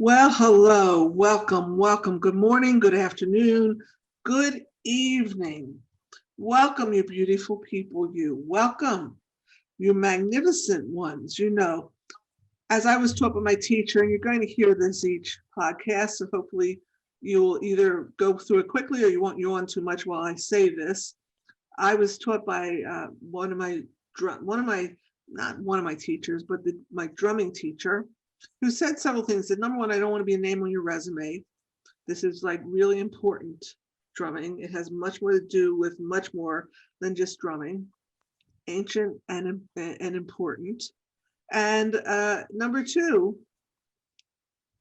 Well, hello, welcome. Good morning, good afternoon, good evening. Welcome, you beautiful people, you. Welcome, you magnificent ones. As I was taught by my teacher, and you're going to hear this each podcast, so hopefully you'll either go through it quickly or you won't yawn too much while I say this. I was taught by not one of my teachers, but my drumming teacher, who said several things. That number one, I don't want to be a name on your resume. This is like really important drumming. It has much more to do with much more than just drumming, ancient and important. And number two,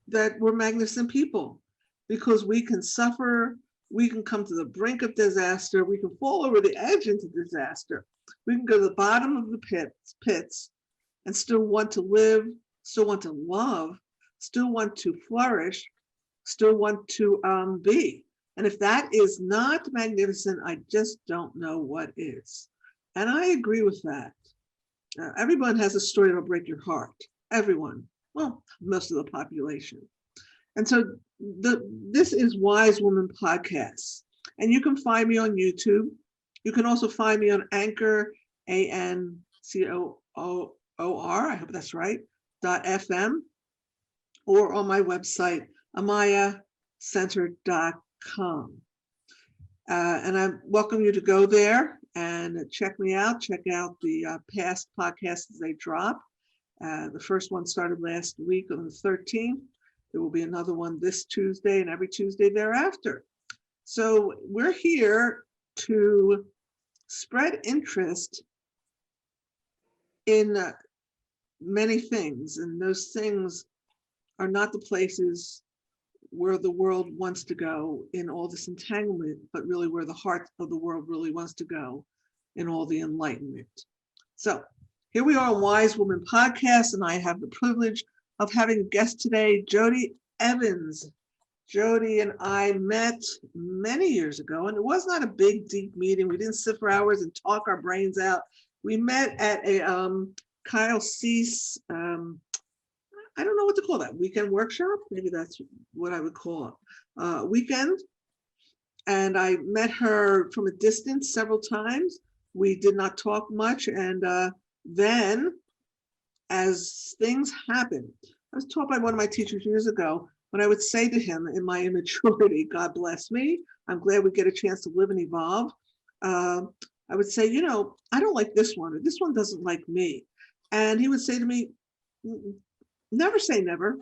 that we're magnificent people because we can suffer, we can come to the brink of disaster, we can fall over the edge into disaster. We can go to the bottom of the pits and still want to live, still want to love, still want to flourish, still want to be. And if that is not magnificent, I just don't know what is. And I agree with that. Everyone has a story that'll break your heart. Everyone. Well, most of the population. And so this is Wise Woman Podcast. And you can find me on YouTube. You can also find me on Anchor, ANCOOR, I hope that's right, .fm, or on my website, amayacenter.com. And I welcome you to go there and check me out. Check out the past podcasts as they drop. The first one started last week on the 13th. There will be another one this Tuesday and every Tuesday thereafter. So we're here to spread interest in many things, and those things are not the places where the world wants to go in all this entanglement, but really where the heart of the world really wants to go in all the enlightenment. So here we are on Wise Woman Podcast, and I have the privilege of having a guest today, JoDi Evans. JoDi and I met many years ago, and it was not a big, deep meeting. We didn't sit for hours and talk our brains out. We met at a Kyle Cease, I don't know what to call that, weekend workshop? Maybe that's what I would call it, weekend. And I met her from a distance several times. We did not talk much. And then as things happened, I was taught by one of my teachers years ago, when I would say to him in my immaturity, God bless me, I'm glad we get a chance to live and evolve. I would say, I don't like this one, or this one doesn't like me. And he would say to me, never say never.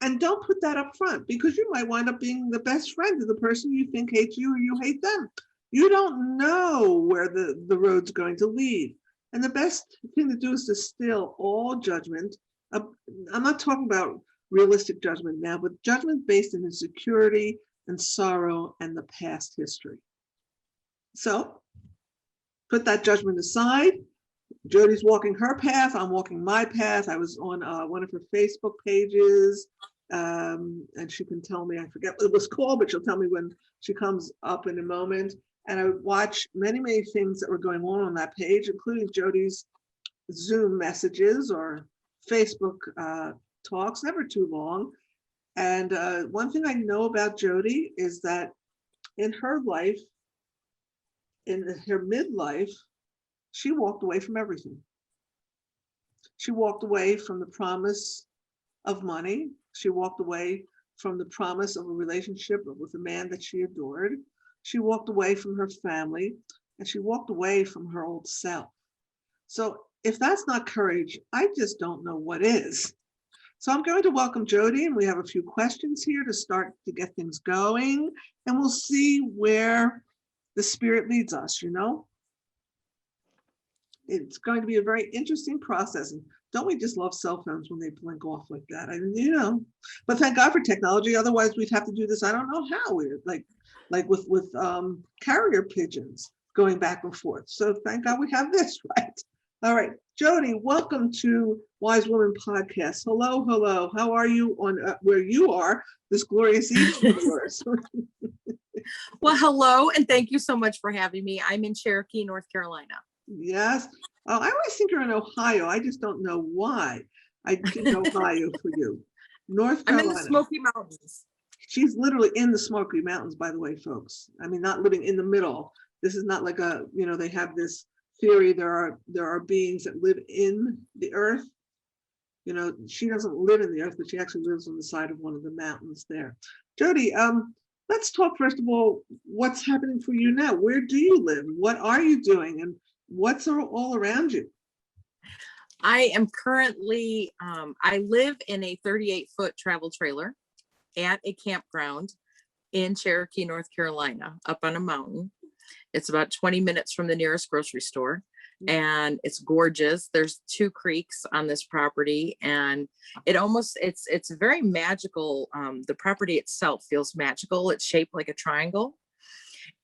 And don't put that up front, because you might wind up being the best friend of the person you think hates you or you hate them. You don't know where the road's going to lead. And the best thing to do is to still all judgment. I'm not talking about realistic judgment now, but judgment based in insecurity and sorrow and the past history. So put that judgment aside. JoDi's walking her path. I'm walking my path. I was on one of her Facebook pages, and she can tell me, I forget what it was called, but she'll tell me when she comes up in a moment. And I would watch many, many things that were going on that page, including JoDi's Zoom messages or Facebook talks, never too long. And one thing I know about JoDi is that in her life, in her midlife, she walked away from everything. She walked away from the promise of money. She walked away from the promise of a relationship with a man that she adored. She walked away from her family, and she walked away from her old self. So if that's not courage, I just don't know what is. So I'm going to welcome JoDi, and we have a few questions here to start to get things going, and we'll see where the spirit leads us, It's going to be a very interesting process. And don't we just love cell phones when they blink off like that? But thank God for technology. Otherwise, we'd have to do this. I don't know how weird, like with carrier pigeons going back and forth. So thank God we have this, right? All right, JoDi, welcome to Wise Woman Podcast. Hello. How are you on where you are this glorious evening of yours? Well, hello, and thank you so much for having me. I'm in Cherokee, North Carolina. Yes. I always think you're in Ohio. I just don't know why. I did Ohio for you. North I'm in the Carolina. Smoky Mountains. She's literally in the Smoky Mountains, by the way, folks. I mean, not living in the middle. This is not like a, they have this theory there are beings that live in the earth. She doesn't live in the earth, but she actually lives on the side of one of the mountains there. JoDi, let's talk first of all, what's happening for you now? Where do you live? What are you doing? And what's all around you? I am currently, I live in a 38-foot travel trailer at a campground in Cherokee, North Carolina, up on a mountain. It's about 20 minutes from the nearest grocery store, and it's gorgeous. There's 2 creeks on this property, and it's very magical. The property itself feels magical. It's shaped like a triangle,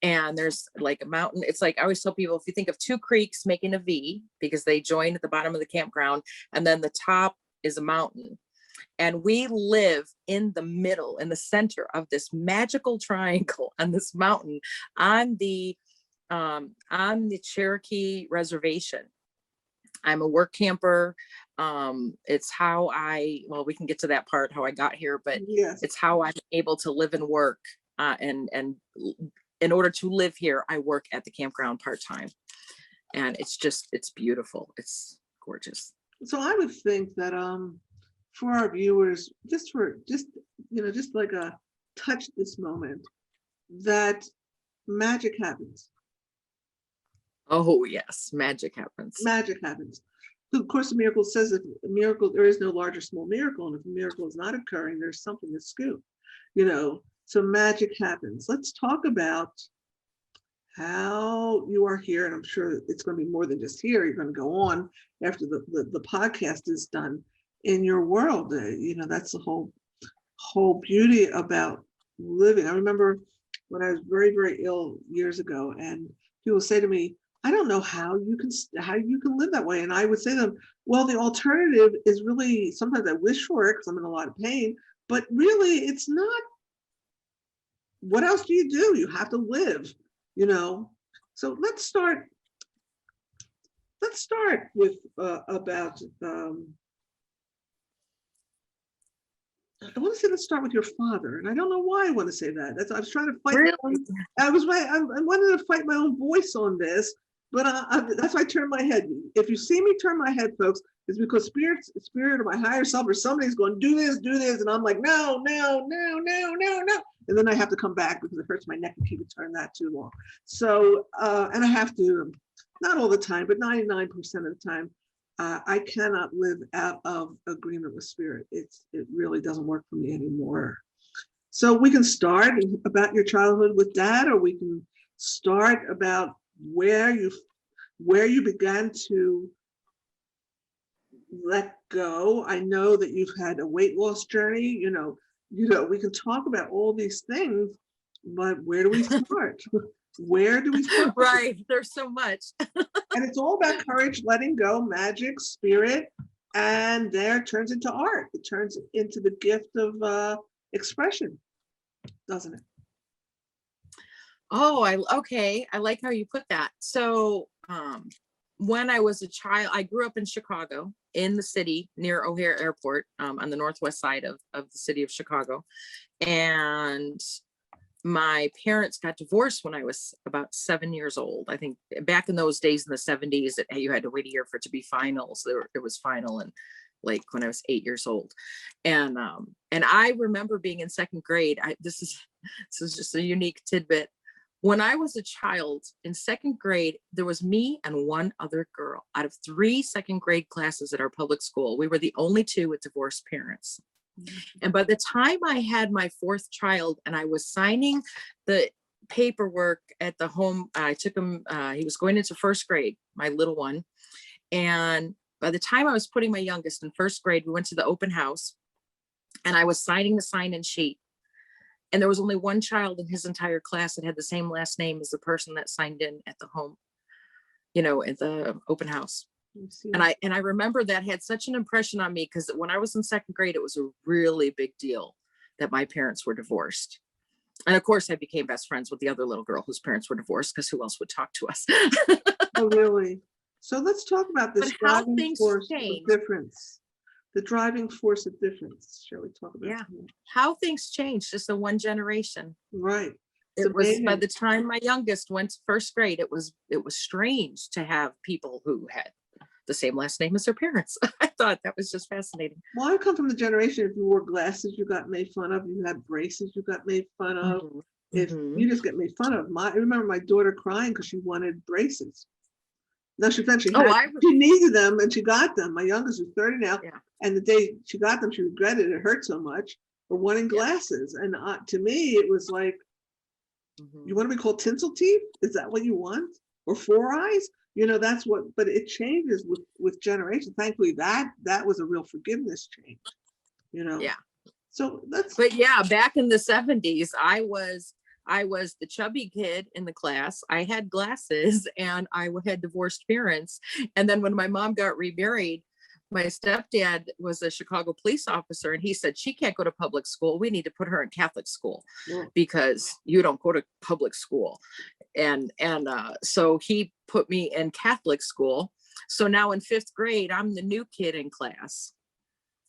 and there's like a mountain. It's like, I always tell people, if you think of 2 creeks making a V, because they join at the bottom of the campground, and then the top is a mountain. And we live in the middle, in the center of this magical triangle on this mountain on the Cherokee reservation. I'm a work camper. It's how we can get to that part, how I got here, but yes, it's how I'm able to live and work. And in order to live here, I work at the campground part-time. And it's beautiful. It's gorgeous. So I would think that, for our viewers, just like a touch this moment, that magic happens. Oh yes, magic happens. Magic happens. The Course of Miracles says that a miracle, there is no large or small miracle, and if a miracle is not occurring, there's something askew. So magic happens. Let's talk about how you are here, and I'm sure it's going to be more than just here. You're going to go on after the podcast is done in your world. That's the whole beauty about living. I remember when I was very, very ill years ago, and people say to me, I don't know how you can live that way. And I would say to them, well, the alternative is really, sometimes I wish for it because I'm in a lot of pain, but really it's not. What else do? You have to live, So let's start with about I want to say, let's start with your father, and I don't know why I want to say that. I was trying to fight. Really? I wanted to fight my own voice on this, but that's why I turn my head. If you see me turn my head, folks, it's because spirit of my higher self or somebody's going, do this, and I'm like, no, and then I have to come back because it hurts my neck to keep it turned that too long. So, and I have to, not all the time, but 99% of the time. I cannot live out of agreement with spirit. It really doesn't work for me anymore. So we can start about your childhood with Dad, or we can start about where you began to let go. I know that you've had a weight loss journey. We can talk about all these things, but where do we start? Where do we start? Right, there's so much. And it's all about courage, letting go, magic, spirit, and there it turns into art. It turns into the gift of expression, doesn't it? Oh, okay. I like how you put that. So when I was a child, I grew up in Chicago, in the city near O'Hare Airport, on the northwest side of the city of Chicago. And my parents got divorced when I was about 7 years old. I think back in those days in the 70s, you had to wait a year for it to be final. So it was final, and like when I was 8 years old. And I remember being in second grade. This is just a unique tidbit. When I was a child in second grade, there was me and one other girl out of 3 second grade classes at our public school. We were the only 2 with divorced parents. And by the time I had my 4th child and I was signing the paperwork at the home, I took him, he was going into 1st grade, my little one. And by the time I was putting my youngest in 1st grade, we went to the open house and I was signing the sign-in sheet. And there was only one child in his entire class that had the same last name as the person that signed in at the home, at the open house. And I remember that had such an impression on me, because when I was in 2nd grade, it was a really big deal that my parents were divorced. And of course, I became best friends with the other little girl whose parents were divorced, because who else would talk to us? Oh, really? So let's talk about this But how driving things force change. of difference the driving force of difference. Shall we talk about Yeah. that? How things change just in one generation. Right. It's It was by amazing. the time my youngest went to first grade, it was strange to have people who had the same last name as their parents. I thought that was just fascinating. Well, I come from the generation, if you wore glasses, you got made fun of. You had braces, you got made fun of. Mhm. If Mhm. you just get made fun of. I remember my daughter crying because she wanted braces. Now she eventually Oh, she needed them and she got them. My youngest is 30 now. Yeah. And the day she got them, she regretted it hurt so much for wanting Yeah. glasses. And to me, it was like, you want to be called tinsel teeth? Is that what you want? Or four eyes? You know, that's what, but it changes with generation. Thankfully, that was a real forgiveness change, you know? Yeah. So that's, But yeah, back in the 70s, I was the chubby kid in the class. I had glasses and I had divorced parents. And then when my mom got remarried, my stepdad was a Chicago police officer, and he said, she can't go to public school. We need to put her in Catholic school because you don't go to public school. And so he put me in Catholic school. So now in 5th grade, I'm the new kid in class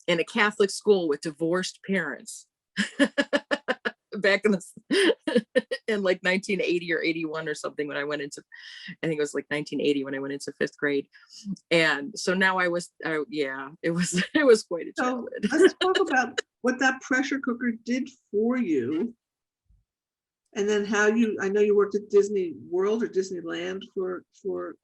in a Catholic school with divorced parents. Back in in like 1980 or 81 or something, when I went into, I think it was like 1980 when I went into 5th grade. And so now it was quite a childhood. So let's talk about what that pressure cooker did for you. And then how I know you worked at Disney World or Disneyland for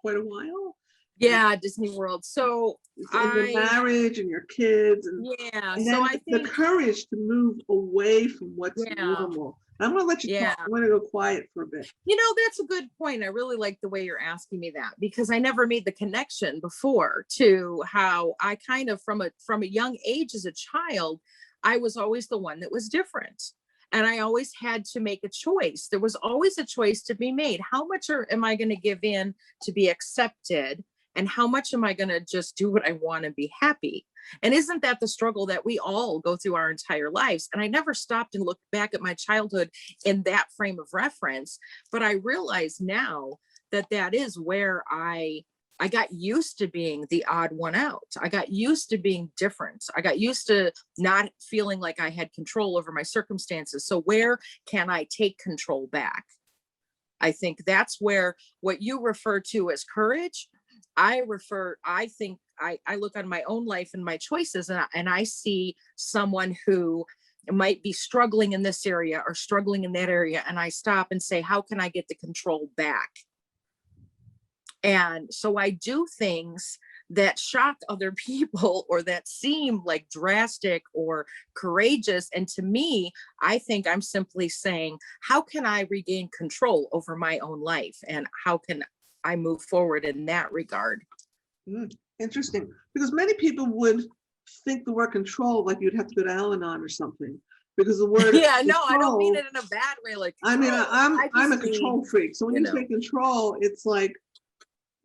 quite a while. Yeah, Disney World. So your marriage and your kids, and so then I think the courage to move away from what's normal. I'm going to let you talk. I'm going to go quiet for a bit. You know, that's a good point. I really like the way you're asking me that, because I never made the connection before to how I kind of from a young age as a child, I was always the one that was different. And I always had to make a choice. There was always a choice to be made. How much am I going to give in to be accepted? And how much am I going to just do what I want and be happy? And isn't that the struggle that we all go through our entire lives? And I never stopped and looked back at my childhood in that frame of reference. But I realize now that is where I got used to being the odd one out. I got used to being different. I got used to not feeling like I had control over my circumstances. So where can I take control back? I think that's where what you refer to as courage, I think I look on my own life and my choices, and I see someone who might be struggling in this area or struggling in that area. And I stop and say, how can I get the control back? And so I do things that shock other people or that seem like drastic or courageous. And to me, I think I'm simply saying, how can I regain control over my own life? And how can I move forward in that regard? Interesting, because many people would think the word control like you'd have to go to Al-Anon or something, because the word no, control, I don't mean it in a bad way. Like control. I mean, I'm a control freak, so when you say control, it's like,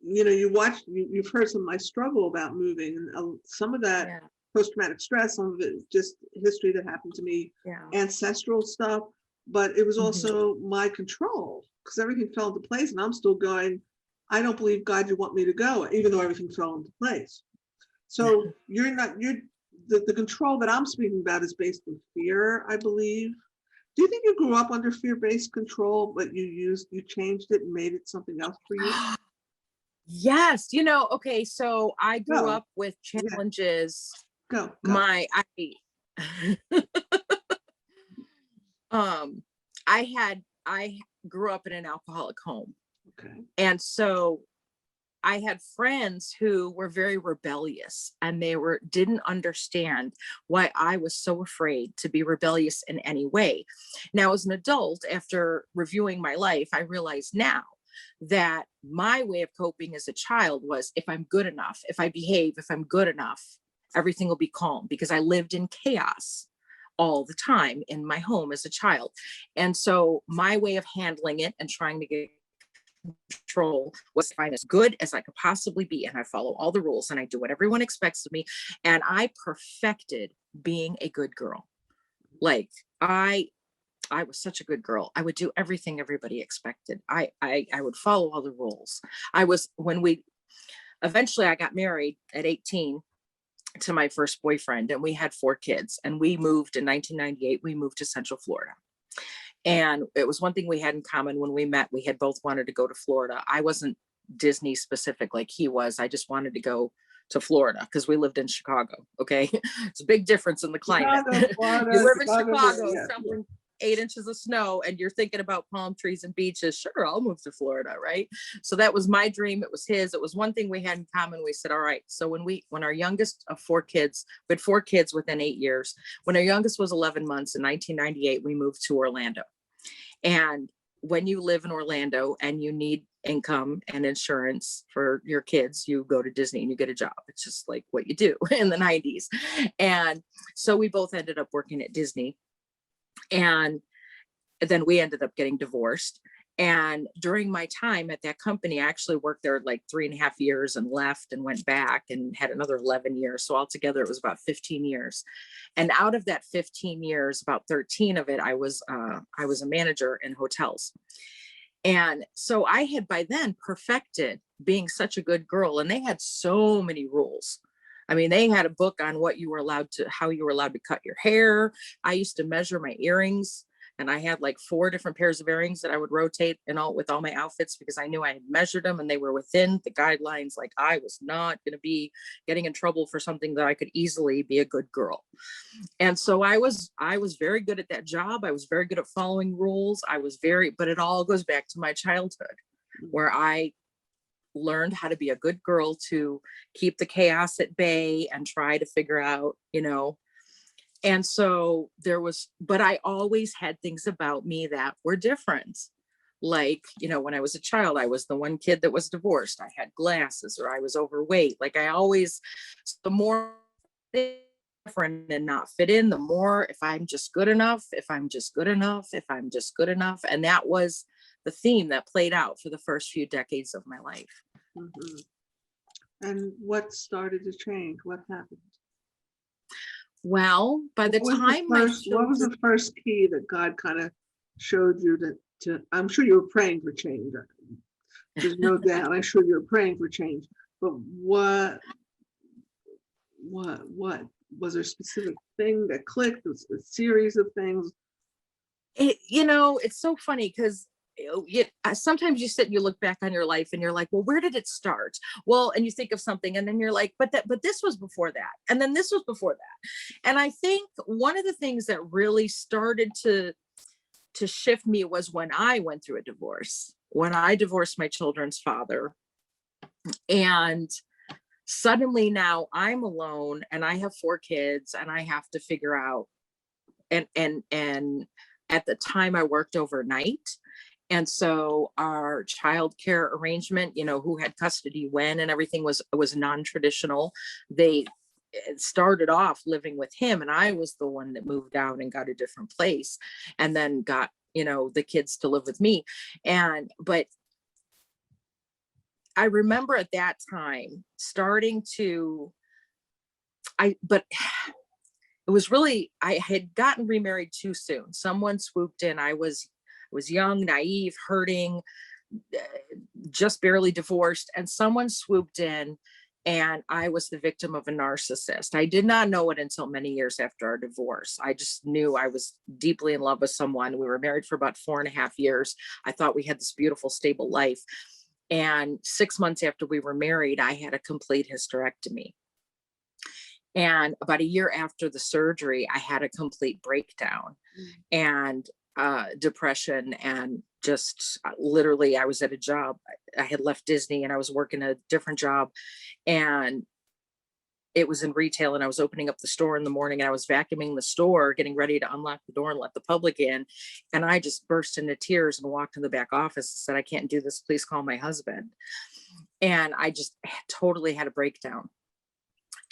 you know, you've heard some of my struggle about moving, and some of that post-traumatic stress, some of it just history that happened to me, ancestral stuff, but it was also my control, because everything fell into place, and I'm still going, I don't believe, God, you want me to go, even though everything fell into place. So the control that I'm speaking about is based in fear, I believe. Do you think you grew up under fear-based control, but you changed it and made it something else for you? Yes. You know, okay. So I grew up with challenges. Go. I grew up in an alcoholic home. Okay. And so I had friends who were very rebellious, and they didn't understand why I was so afraid to be rebellious in any way. Now, as an adult, after reviewing my life, I realize now that my way of coping as a child was, if I'm good enough, if I behave, if I'm good enough, everything will be calm, because I lived in chaos all the time in my home as a child. And so my way of handling it and trying to get control was if I'm as good as I could possibly be, and I follow all the rules and I do what everyone expects of me. And I perfected being a good girl. Like I was such a good girl. I would do everything everybody expected. I would follow all the rules. Eventually I got married at 18, to my first boyfriend, and we had 4 kids, and we moved in 1998. We moved to Central Florida. And it was one thing we had in common when we met. We had both wanted to go to Florida. I wasn't Disney specific like he was. I just wanted to go to Florida because we lived in Chicago. Okay. It's a big difference in the climate. Chicago, Florida, You live in Chicago, Chicago, yeah, shoveling 8 inches of snow, and you're thinking about palm trees and beaches. Sure, I'll move to Florida, right? So that was my dream. It was his. It was one thing we had in common. We said, all right. So when our youngest of 4 kids, we had 4 kids within 8 years. When our youngest was 11 months in 1998, we moved to Orlando. And when you live in Orlando and you need income and insurance for your kids, you go to Disney and you get a job. It's just like what you do in the 90s. And so we both ended up working at Disney. And then we ended up getting divorced. And during my time at that company, I actually worked there like 3.5 years and left and went back and had another 11 years. So altogether, it was about 15 years. And out of that 15 years, about 13 of it, I was a manager in hotels. And so I had by then perfected being such a good girl. And they had so many rules. I mean, they had a book on how you were allowed to cut your hair. I used to measure my earrings, and I had like 4 different pairs of earrings that I would rotate with all my outfits because I knew I had measured them and they were within the guidelines. Like I was not going to be getting in trouble for something that I could easily be a good girl. And so I was very good at that job. I was very good at following rules. But it all goes back to my childhood where I learned how to be a good girl, to keep the chaos at bay and try to figure out, and so but I always had things about me that were different. Like, when I was a child, I was the one kid that was divorced. I had glasses, or I was overweight. Like the more different and not fit in, the more if I'm just good enough, if I'm just good enough, if I'm just good enough. And that was the theme that played out for the first few decades of my life. Mm-hmm. And what started to change? What happened? Well, by the time what was the first key that God kind of showed you to I'm sure you were praying for change. There's no doubt. I'm sure you were praying for change. But what was there a specific thing that clicked? Was a series of things? It's so funny because sometimes you sit and you look back on your life and you're like, well, where did it start? Well, and you think of something and then you're like, but this was before that. And then this was before that. And I think one of the things that really started to shift me was when I went through a divorce, when I divorced my children's father. And suddenly now I'm alone and I have 4 kids and I have to figure out, and at the time I worked overnight. And so our childcare arrangement, who had custody when and everything was non-traditional. They started off living with him, and I was the one that moved out and got a different place and then got, the kids to live with me. But I remember at that time it was really, I had gotten remarried too soon. Someone swooped in. I was young, naive, hurting, just barely divorced, and someone swooped in, and I was the victim of a narcissist. I did not know it until many years after our divorce. I just knew I was deeply in love with someone. We were married for about 4.5 years. I thought we had this beautiful, stable life. And 6 months after we were married, I had a complete hysterectomy. And about a year after the surgery, I had a complete breakdown and depression, and just literally I was at a job. I had left Disney and I was working a different job, and it was in retail, and I was opening up the store in the morning, and I was vacuuming the store, getting ready to unlock the door and let the public in. And I just burst into tears and walked in the back office and said, I can't do this. Please call my husband. And I just totally had a breakdown.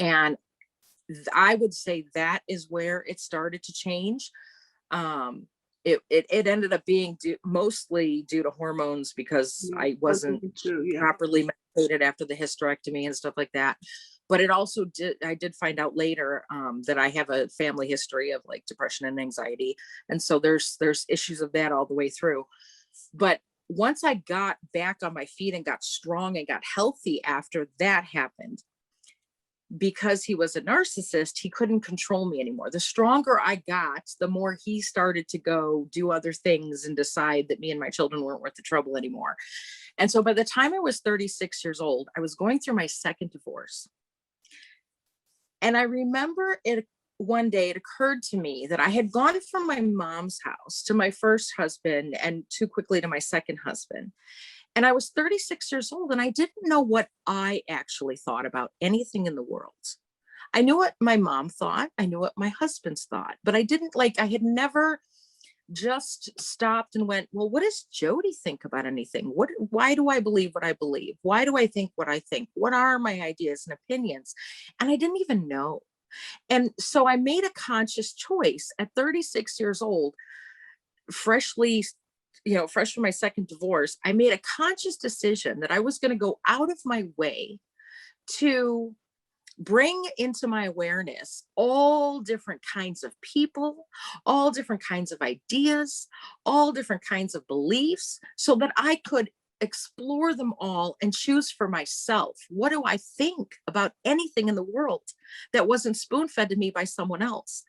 And I would say that is where it started to change. It ended up being mostly due to hormones because I wasn't properly medicated after the hysterectomy and stuff like that. But it also I did find out later that I have a family history of like depression and anxiety. And so there's issues of that all the way through. But once I got back on my feet and got strong and got healthy after that happened, because he was a narcissist, he couldn't control me anymore. The stronger I got, the more he started to go do other things and decide that me and my children weren't worth the trouble anymore. And so by the time I was 36 years old, I was going through my second divorce. And I remember it one day, it occurred to me that I had gone from my mom's house to my first husband and too quickly to my second husband. And I was 36 years old and I didn't know what I actually thought about anything in the world. I knew what my mom thought. I knew what my husband's thought, but I didn't I had never just stopped and went, well, what does JoDi think about anything? Why do I believe what I believe? Why do I think what I think? What are my ideas and opinions? And I didn't even know. And so I made a conscious choice at 36 years old, fresh from my second divorce. I made a conscious decision that I was going to go out of my way to bring into my awareness all different kinds of people, all different kinds of ideas, all different kinds of beliefs, so that I could explore them all and choose for myself. What do I think about anything in the world that wasn't spoon-fed to me by someone else?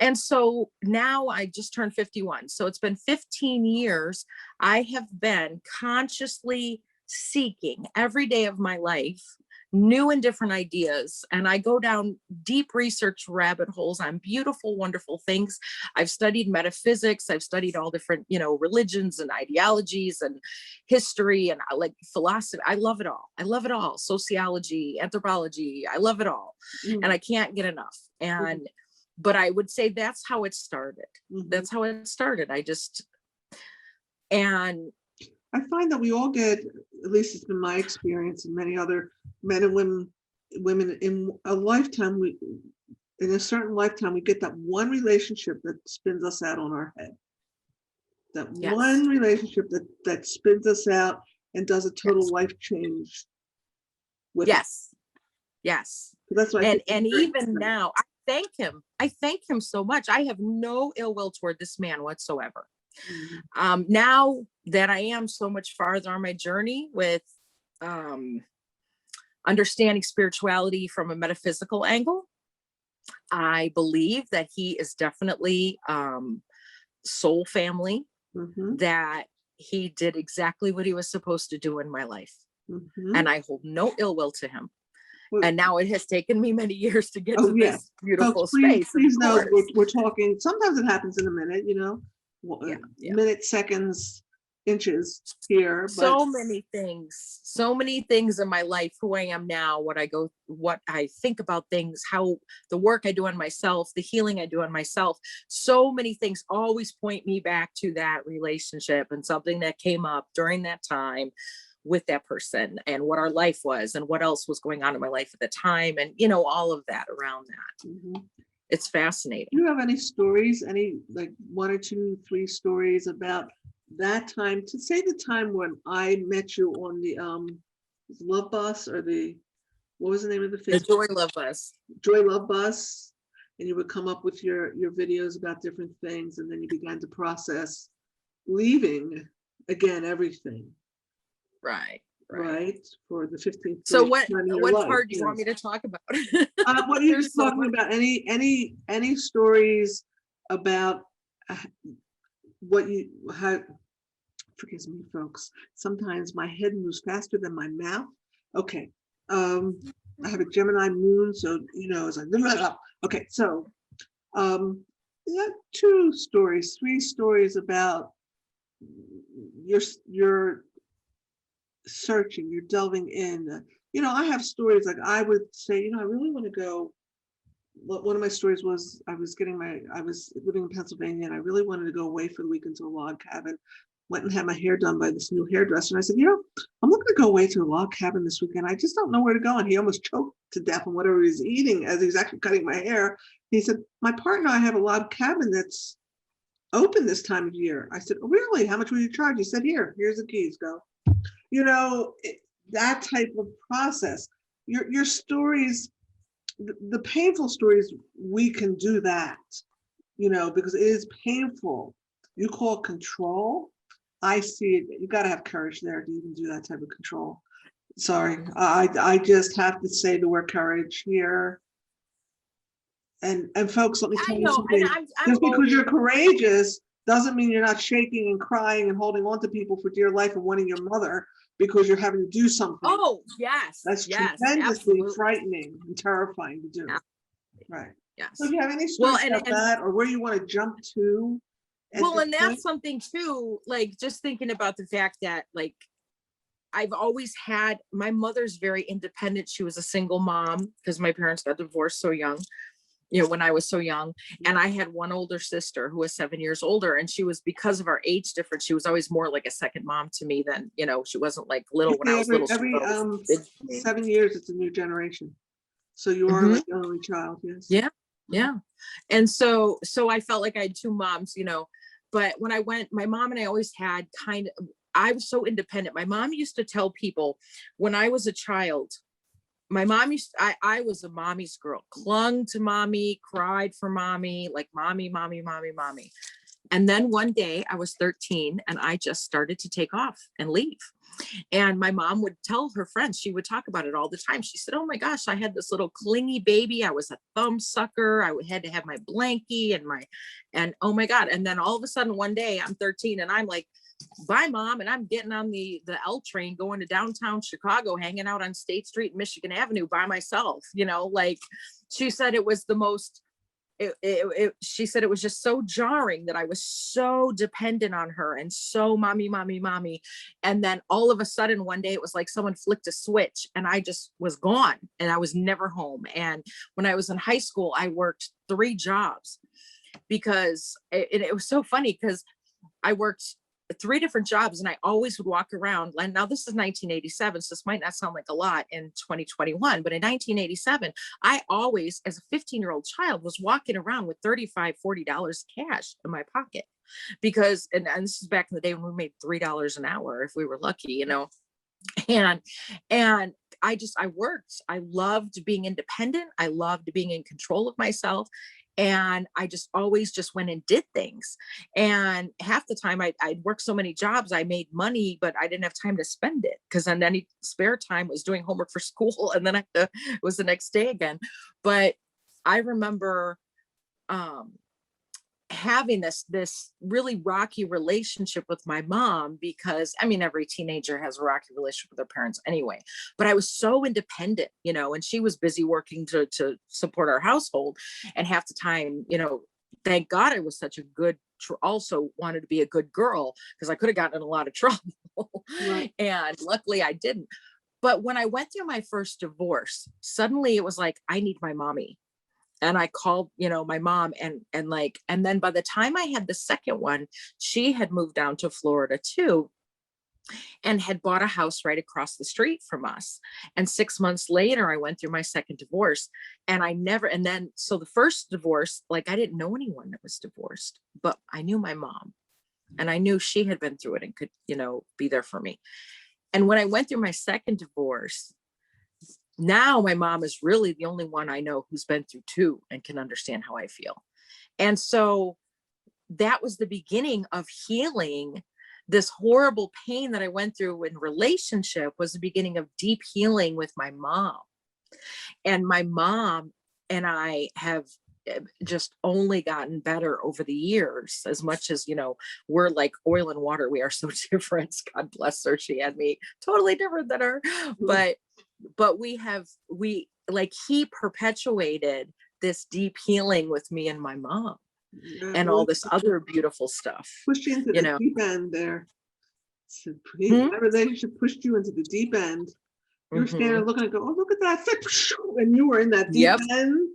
And so now I just turned 51. So it's been 15 years. I have been consciously seeking every day of my life new and different ideas. And I go down deep research rabbit holes on beautiful, wonderful things. I've studied metaphysics. I've studied all different, religions and ideologies and history and philosophy. I love it all. I love it all. Sociology, anthropology. I love it all. And I can't get enough. And but I would say that's how it started. That's how it started. And I find that we all get, at least it's been my experience and many other men and women in a lifetime, in a certain lifetime, we get that one relationship that spins us out on our head. That one relationship that spins us out and does a total life change with us. Yes. So that's why and even now, I thank him so much. I have no ill will toward this man whatsoever. Now that I am so much farther on my journey with understanding spirituality from a metaphysical angle, I believe that he is definitely soul family, that he did exactly what he was supposed to do in my life. And I hold no ill will to him. And now it has taken me many years to get to this beautiful space. Please know we're talking, sometimes it happens in a minute, minute, seconds, inches here. So many things in my life, who I am now, what I think about things, how the work I do on myself, the healing I do on myself, so many things always point me back to that relationship and something that came up during that time with that person and what our life was and what else was going on in my life at the time. And, all of that around that. It's fascinating. Do you have any stories, any one or two, three stories about that time, to say the time when I met you on the Love Bus, or what was the name of the Facebook? The Joy Love Bus. Joy Love Bus. And you would come up with your videos about different things. And then you began to process leaving again, everything. Right. For the 15th. So what part do you want me to talk about? What are you just talking about? Any stories about forgive me, folks. Sometimes my head moves faster than my mouth. Okay. I have a Gemini moon, so it's like okay. So two stories, three stories about your searching, you're delving in. I have stories like I would say, I really want to go. One of my stories was I was living in Pennsylvania and I really wanted to go away for the weekend to a log cabin. Went and had my hair done by this new hairdresser. And I said, I'm looking to go away to a log cabin this weekend. I just don't know where to go. And he almost choked to death on whatever he was eating as he was actually cutting my hair. He said, my partner and I have a log cabin that's open this time of year. I said, oh, really? How much will you charge? He said, here's the keys, go. That type of process. Your stories, the painful stories, we can do that, because it is painful. You call control. I see it. You got to have courage there to even do that type of control. Sorry, I just have to say the word courage here. And folks, let me tell I you know, and something. I'm Just because always, you're courageous doesn't mean you're not shaking and crying and holding on to people for dear life and wanting your mother because you're having to do something. oh, yes, That's yes, tremendously absolutely. frightening and terrifying to do. Right. So Yes. do you have any Well, stories about and that or where you want to jump to at well, this and point? that's something too, like just thinking about the fact that like I've always had, my mother's very independent. She was a single mom because my parents got divorced so young, when I was so young. And I had one older sister who was 7 years older. And she was, because of our age difference, she was always more like a second mom to me than, she wasn't like little when I Yeah, was little. every She was big to me. 7 years, it's a new generation. So you are Mhm. like the only child, yes. Yeah. Yeah. And so I felt like I had two moms, but when I went, my mom and I always had I was so independent. My mom used to tell people when I was a child, my mom I was a mommy's girl, clung to mommy, cried for mommy, like mommy, mommy, mommy, mommy. And then one day I was 13 and I just started to take off and leave. And my mom would tell her friends, she would talk about it all the time. She said, oh my gosh, I had this little clingy baby. I was a thumb sucker. I had to have my blankie and oh my God. And then all of a sudden one day I'm 13 and I'm like, bye mom. And I'm getting on the L train going to downtown Chicago, hanging out on State Street and Michigan Avenue by myself, like she said, it was the most, she said it was just so jarring that I was so dependent on her and so mommy, mommy, mommy. And then all of a sudden one day it was like someone flicked a switch and I just was gone and I was never home. And when I was in high school, I worked 3 jobs because it was so funny because I worked 3 different jobs and I always would walk around. And now this is 1987, so this might not sound like a lot in 2021, but in 1987, I always, as a 15-year-old child, was walking around with $35, $40 cash in my pocket because, and this is back in the day when we made $3 an hour if we were lucky, and I worked. I loved being independent. I loved being in control of myself. And I just always just went and did things. And half the time I'd work so many jobs, I made money, but I didn't have time to spend it because then any spare time was doing homework for school. And then it was the next day again. But I remember having this really rocky relationship with my mom because I mean every teenager has a rocky relationship with their parents anyway, but I was so independent, and she was busy working to support our household, and half the time, thank God I was such a good also wanted to be a good girl because I could have gotten in a lot of trouble. Right. And luckily I didn't. But when I went through my first divorce, suddenly it was like I need my mommy. And I called, my mom and then by the time I had the second one, she had moved down to Florida too and had bought a house right across the street from us. And 6 months later, I went through my second divorce and so the first divorce, like I didn't know anyone that was divorced, but I knew my mom and I knew she had been through it and could, be there for me. And when I went through my second divorce, now my mom is really the only one I know who's been through 2 and can understand how I feel. And so that was the beginning of healing. This horrible pain that I went through in relationship was the beginning of deep healing with my mom. And my mom and I have just only gotten better over the years, as much as, we're like oil and water. We are so different. God bless her. She had me totally different than her. But he perpetuated this deep healing with me and my mom Yeah, and all really this other beautiful stuff, pushed you into the deep end there. So, remember they should push you into the deep end. You were standing there looking and go, oh, look at that. And you were in that deep end.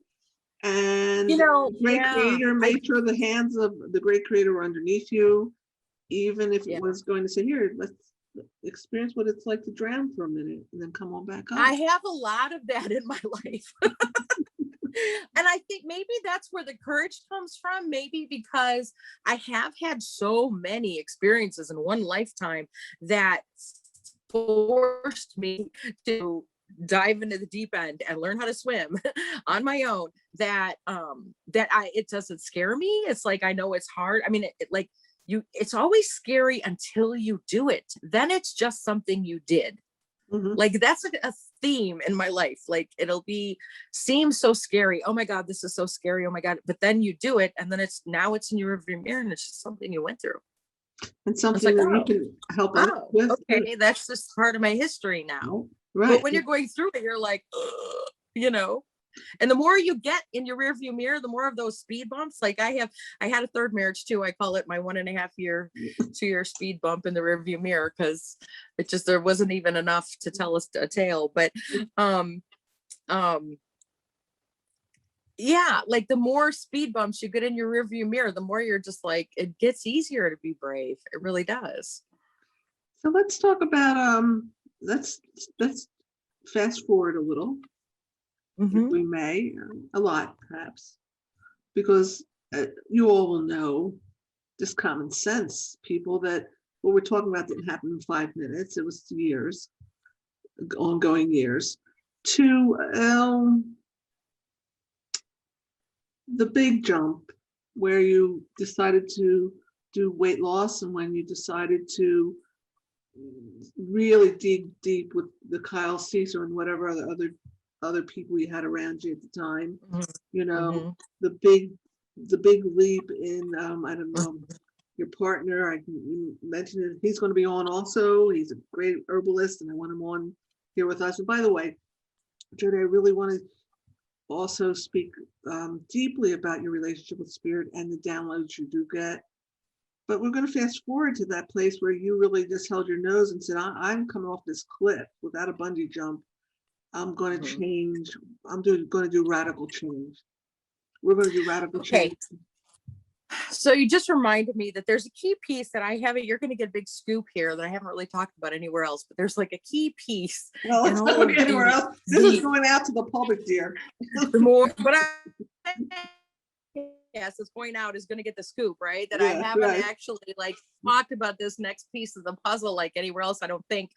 And the great creator made sure the hands of the great creator were underneath you, even if it was going to say, here, let's experience what it's like to drown for a minute and then come on back up. I have a lot of that in my life. And I think maybe that's where the courage comes from, maybe because I have had so many experiences in one lifetime that forced me to dive into the deep end and learn how to swim on my own, it doesn't scare me. It's like, I know it's hard. I mean, it's always scary until you do it. Then it's just something you did. Mhm. Like that's a theme in my life. Like it'll seem so scary. Oh my God, this is so scary. Oh my God. But then you do it, and then it's in your rearview mirror, and it's just something you went through. And It's something like, that you can help others with. okay, that's just part of my history now. But Right. when you're going through it, you're like, ugh, you know. And the more you get in your rearview mirror, the more of those speed bumps. Like I had a third marriage too. I call it my 1.5 year, 2 year speed bump in the rearview mirror, because there wasn't even enough to tell us a tale. But um, um, yeah, like the more speed bumps you get in your rearview mirror, the more you're just like, it gets easier to be brave. It really does. So let's talk about let's fast forward a little, if Mm-hmm. we may, a lot perhaps, because you all will know, just common sense, people, that what we're talking about didn't happen in 5 minutes. It was years, ongoing years. To the big jump where you decided to do weight loss, and when you decided to really dig deep with the Kyle Caesar and whatever other people you had around you at the time, you know, Mm-hmm. the big leap in I don't know, your partner. You mentioned it. He's going to be on also. He's a great herbalist, and I want him on here with us. And by the way, JoDi, I really want to also speak deeply about your relationship with spirit and the downloads you do get. But we're going to fast forward to that place where you really just held your nose and said, I'm coming off this cliff without a bungee jump. I'm going to change. Going to do radical change. We're going to do radical Okay. change. So you just reminded me that there's a key piece that I haven't, you're going to get a big scoop here that I haven't really talked about anywhere else, but there's like a key piece. Well, let's not look anywhere else. This is going out to the public, dear. The more, but yes, it's going out is going to get the scoop, right? That I haven't actually like talked about this next piece of the puzzle like anywhere else, I don't think.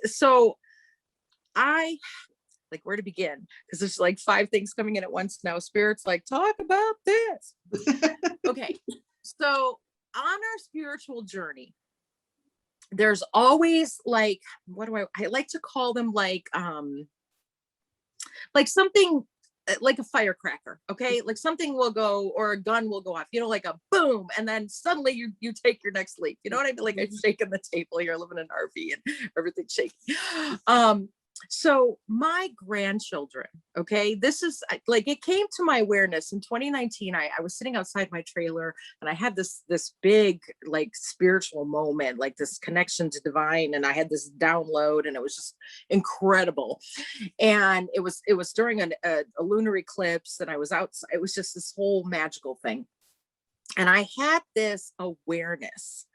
So I like where to begin, because there's like 5 things coming in at once now. Spirit's like, talk about this. Okay, so on our spiritual journey, there's always like, what do I like to call them, like something like a firecracker. Okay, like something will go, or a gun will go off, you know, like a boom, and then suddenly you take your next leap, you know what I mean? Like I'm shaking the table here, living in an RV and everything's shaking. So my grandchildren, okay, this is like, it came to my awareness in 2019. I was sitting outside my trailer, and I had this big like spiritual moment, like this connection to divine, and I had this download, and it was just incredible. And it was during a lunar eclipse, and I was outside. It was just this whole magical thing, and I had this awareness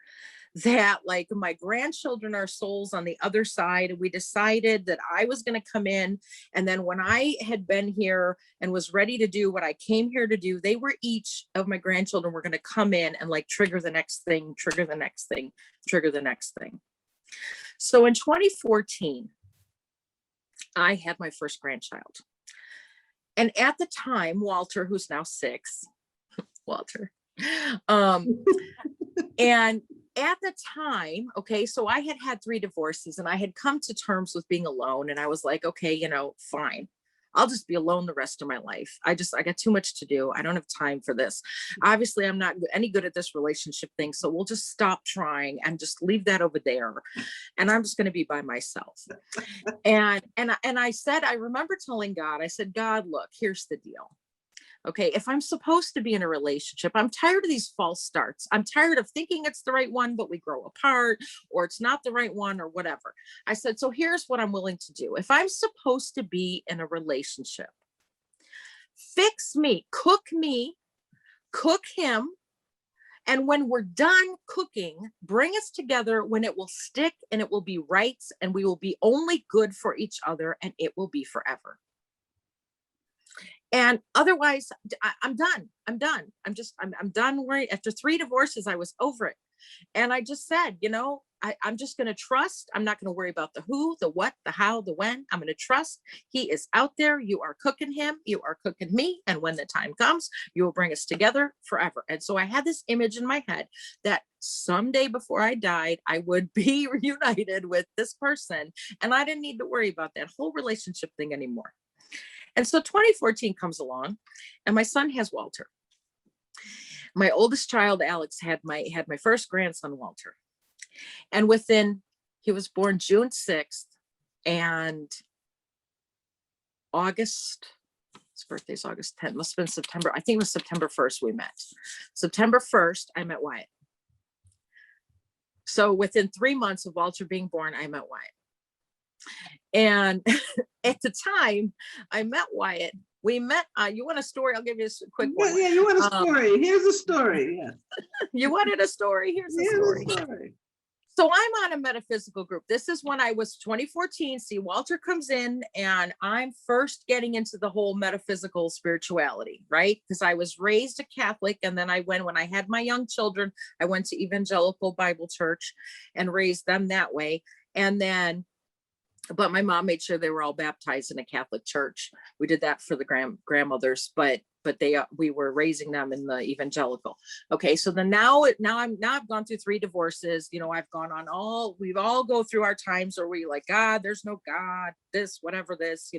that like my grandchildren are souls on the other side. We decided that I was going to come in, and then when I had been here and was ready to do what I came here to do, they were, each of my grandchildren were going to come in and like trigger the next thing, trigger the next thing, trigger the next thing. So in 2014, I had my first grandchild, and at the time, Walter, who's now 6, Walter, and at the time, okay, so I had 3 divorces, and I had come to terms with being alone, and I was like, okay, you know, fine, I'll just be alone the rest of my life. I got too much to do. I don't have time for this. Obviously, I'm not any good at this relationship thing, so we'll just stop trying and just leave that over there, and I'm just going to be by myself. And I said, I remember telling God, I said, God, look, here's the deal. Okay, if I'm supposed to be in a relationship, I'm tired of these false starts. I'm tired of thinking it's the right one, but we grow apart, or it's not the right one, or whatever. I said, so here's what I'm willing to do. If I'm supposed to be in a relationship, fix me, cook him. And when we're done cooking, bring us together when it will stick, and it will be right, and we will be only good for each other, and it will be forever. And otherwise, I'm done. I'm done. I'm done. Right after 3 divorces, I was over it. And I just said, you know, I'm just going to trust. I'm not going to worry about the who, the what, the how, the when. I'm going to trust he is out there. You are cooking him. You are cooking me. And when the time comes, you will bring us together forever. And so I had this image in my head that someday before I died, I would be reunited with this person. And I didn't need to worry about that whole relationship thing anymore. And so 2014 comes along and my son has Walter. My oldest child, Alex, had my first grandson, Walter. And he was born June 6th, and his birthday's August 10th, must have been September. I think it was September 1st we met. September 1st, I met Wyatt. So within 3 months of Walter being born, I met Wyatt. And at the time I met Wyatt, we met, you want a story? I'll give you a quick one. Yeah, you want a story. Here's a story. Yeah. You wanted a story? Here's a story. So I'm on a metaphysical group. This is when I was 2014. See, Walter comes in and I'm first getting into the whole metaphysical spirituality, right? Because I was raised a Catholic. And then when I had my young children, I went to Evangelical Bible Church and raised them that way. And then, but my mom made sure they were all baptized in a Catholic church. We did that for the grandmothers, but we were raising them in the evangelical. Okay. So then now I've gone through 3 divorces. I've gone on we've all go through our times where we like, God, there's no God, this, whatever this,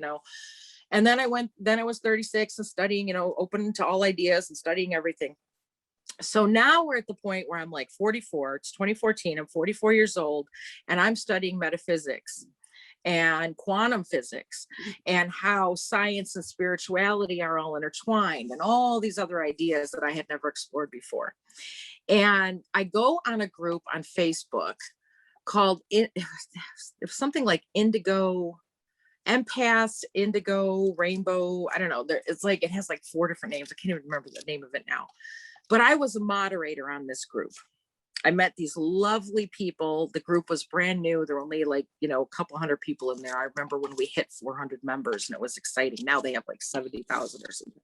and then I was 36 and studying, open to all ideas and studying everything. So now we're at the point where I'm like 44, it's 2014. I'm 44 years old and I'm studying metaphysics and quantum physics and how science and spirituality are all intertwined and all these other ideas that I had never explored before. And I go on a group on Facebook called it was something like Indigo Empaths, Indigo, Rainbow. I don't know. It has like 4 different names. I can't even remember the name of it now. But I was a moderator on this group. I met these lovely people. The group was brand new. There were only a couple hundred people in there. I remember when we hit 400 members and it was exciting. Now they have like 70,000 or something.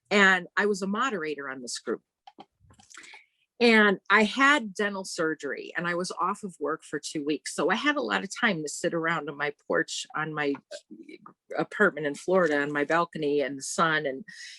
And I was a moderator on this group. And I had dental surgery and I was off of work for 2 weeks. So I had a lot of time to sit around on my porch, on my apartment in Florida, on my balcony and the sun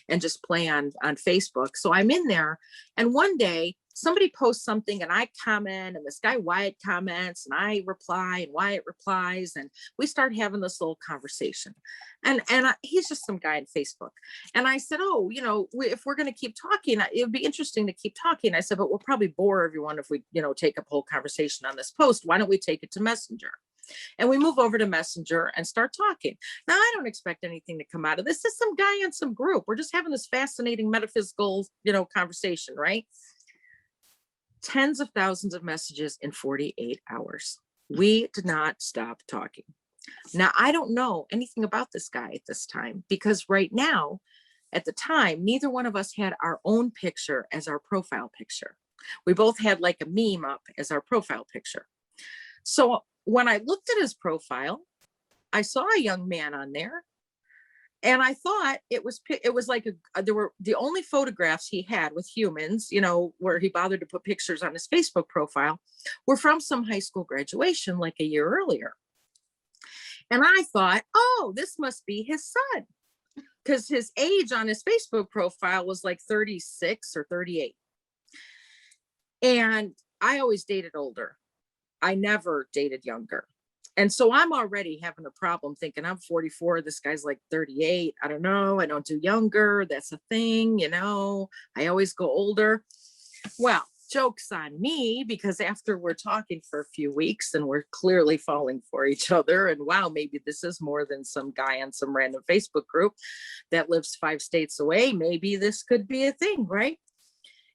and just play on Facebook. So I'm in there. And one day somebody posts something and I comment and this guy Wyatt comments and I reply and Wyatt replies and we start having this little conversation. And he's just some guy on Facebook. And I said, if we're going to keep talking, it would be interesting to keep talking. I said, but we'll probably bore everyone if we, take up a whole conversation on this post. Why don't we take it to Messenger? And we move over to Messenger and start talking. Now, I don't expect anything to come out of this. This is some guy in some group. We're just having this fascinating metaphysical, conversation, right? Tens of thousands of messages in 48 hours. We did not stop talking. Now, I don't know anything about this guy at this time because right now, at the time, neither one of us had our own picture as our profile picture. We both had like a meme up as our profile picture. So when I looked at his profile, I saw a young man on there. And I thought it was like there were the only photographs he had with humans, where he bothered to put pictures on his Facebook profile were from some high school graduation like a year earlier. And I thought, this must be his son because his age on his Facebook profile was like 36 or 38. And I always dated older. I never dated younger. And so I'm already having a problem thinking I'm 44. This guy's like 38. I don't know. I don't do younger. That's a thing. I always go older. Well, joke's on me because after we're talking for a few weeks and we're clearly falling for each other and wow, maybe this is more than some guy on some random Facebook group that lives 5 states away. Maybe this could be a thing, right?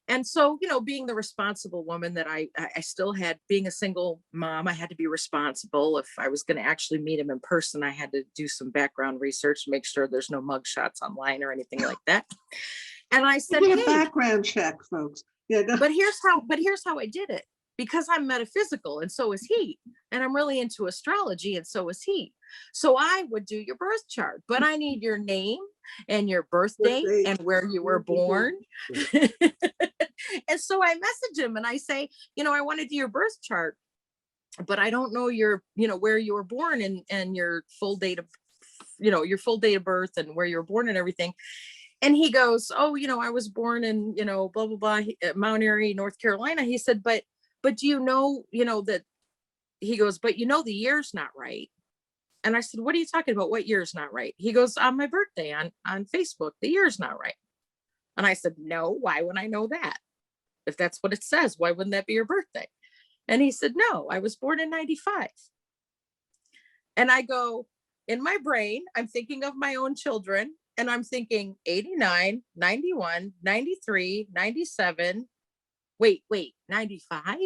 And so, being the responsible woman that I still had, being a single mom, I had to be responsible. If I was going to actually meet him in person, I had to do some background research to make sure there's no mugshots online or anything like that. And I said, a background check, folks. Yeah. But here's how I did it. Because I'm metaphysical and so is he. And I'm really into astrology and so is he. So I would do your birth chart, but I need your name and your birthday and where you were born. And so I message him and I say, I want to do your birth chart. but I don't know your, where you were born and your full date of, your full date of birth and where you were born and everything. And he goes, oh, I was born in, blah, blah, blah, Mount Airy, North Carolina. He said, but do that he goes, but the year's not right. And I said, what are you talking about? What year's not right? He goes, on my birthday on Facebook, the year's not right. And I said, no, why would I know that? If that's what it says, why wouldn't that be your birthday? And he said, no, I was born in 95. And I go, in my brain, I'm thinking of my own children. And I'm thinking 89, 91, 93, 97. Wait, 95?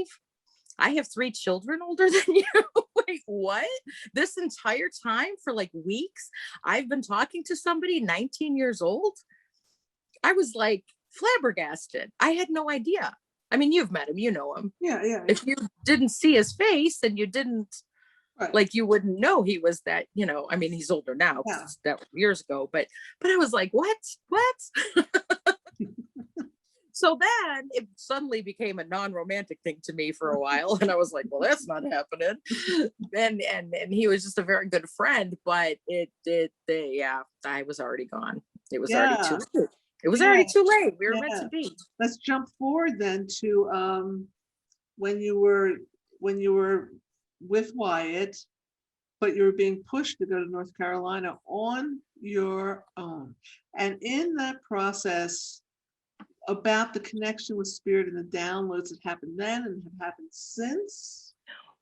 I have 3 children older than you. Wait, what? This entire time for like weeks, I've been talking to somebody 19 years old. I was like flabbergasted. I had no idea. I mean, you've met him, you know him. Yeah. If you didn't see his face and you didn't, Right. like, you wouldn't know he was that, I mean, he's older now, Yeah. that was years ago, but I was like, what? So then it suddenly became a non-romantic thing to me for a while. And I was like, well, that's not happening. And he was just a very good friend, but I was already gone. It was already too late. It was already too late. We were meant to be. Let's jump forward then to when you were with Wyatt, but you were being pushed to go to North Carolina on your own. And in that process, about the connection with spirit and the downloads that happened then and have happened since.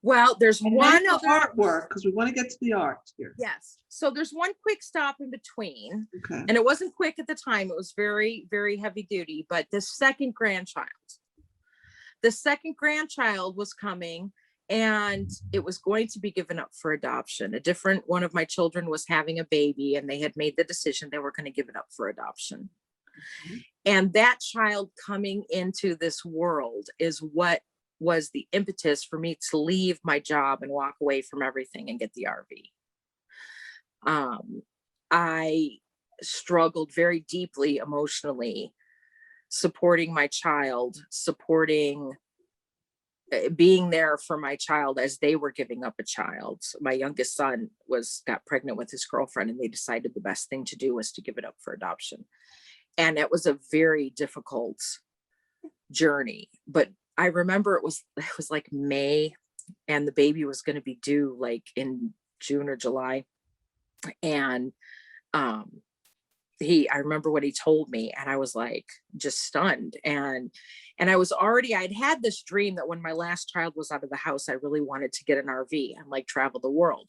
Well, there's one other artwork, because we want to get to the art here. Yes. So there's one quick stop in between. Okay. And it wasn't quick at the time. It was very, very heavy duty. But the second grandchild was coming, and it was going to be given up for adoption. One of my children was having a baby, and they had made the decision they were going to give it up for adoption. Mm-hmm. And that child coming into this world is what was the impetus for me to leave my job and walk away from everything and get the RV. I struggled very deeply emotionally, supporting my child, being there for my child as they were giving up a child. My youngest son got pregnant with his girlfriend, and they decided the best thing to do was to give it up for adoption. And it was a very difficult journey. But I remember it was like May, and the baby was going to be due like in June or July. And I remember what he told me, and I was like just stunned. And I'd had this dream that when my last child was out of the house, I really wanted to get an RV and like travel the world,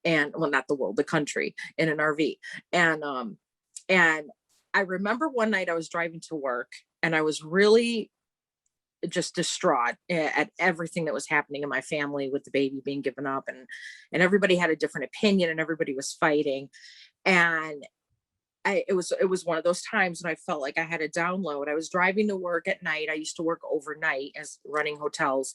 and well, not the world, the country, in an RV. And I remember one night I was driving to work, and I was really just distraught at everything that was happening in my family with the baby being given up, and everybody had a different opinion, and everybody was fighting. And it was one of those times when I felt like I had a download. I was driving to work at night. I used to work overnight as running hotels,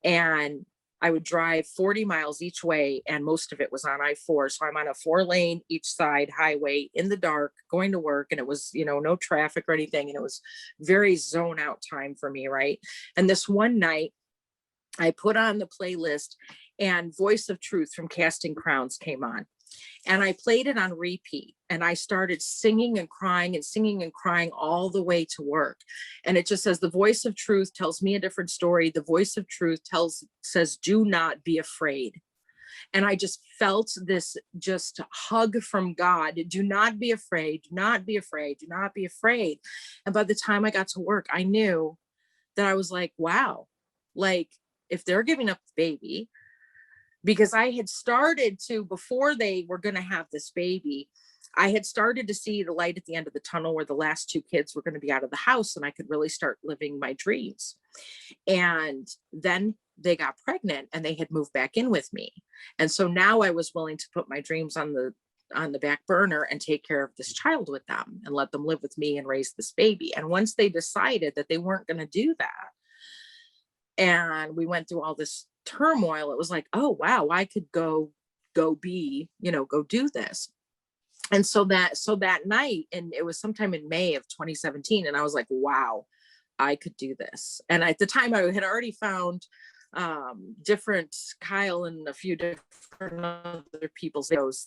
and I would drive 40 miles each way, and most of it was on I-4. So I'm on a 4-lane each side highway in the dark going to work, and it was, no traffic or anything. And it was very zone out time for me. Right. And this one night I put on the playlist, and Voice of Truth from Casting Crowns came on. And I played it on repeat, and I started singing and crying all the way to work. And it just says, the voice of truth tells me a different story. The voice of truth says, do not be afraid. And I just felt this just hug from God. Do not be afraid. Do not be afraid. Do not be afraid. And by the time I got to work, I knew that I was like, wow, like if they're giving up the baby, because I had started to, before they were going to have this baby, I had started to see the light at the end of the tunnel where the last 2 kids were going to be out of the house, and I could really start living my dreams. And then they got pregnant, and they had moved back in with me. And so now I was willing to put my dreams on the back burner and take care of this child with them and let them live with me and raise this baby. And once they decided that they weren't going to do that, and we went through all this turmoil, it was like, oh wow, I could go do this. And so that night, and it was sometime in May of 2017, and I was like, wow, I could do this. And at the time I had already found different Kyle and a few different other people's videos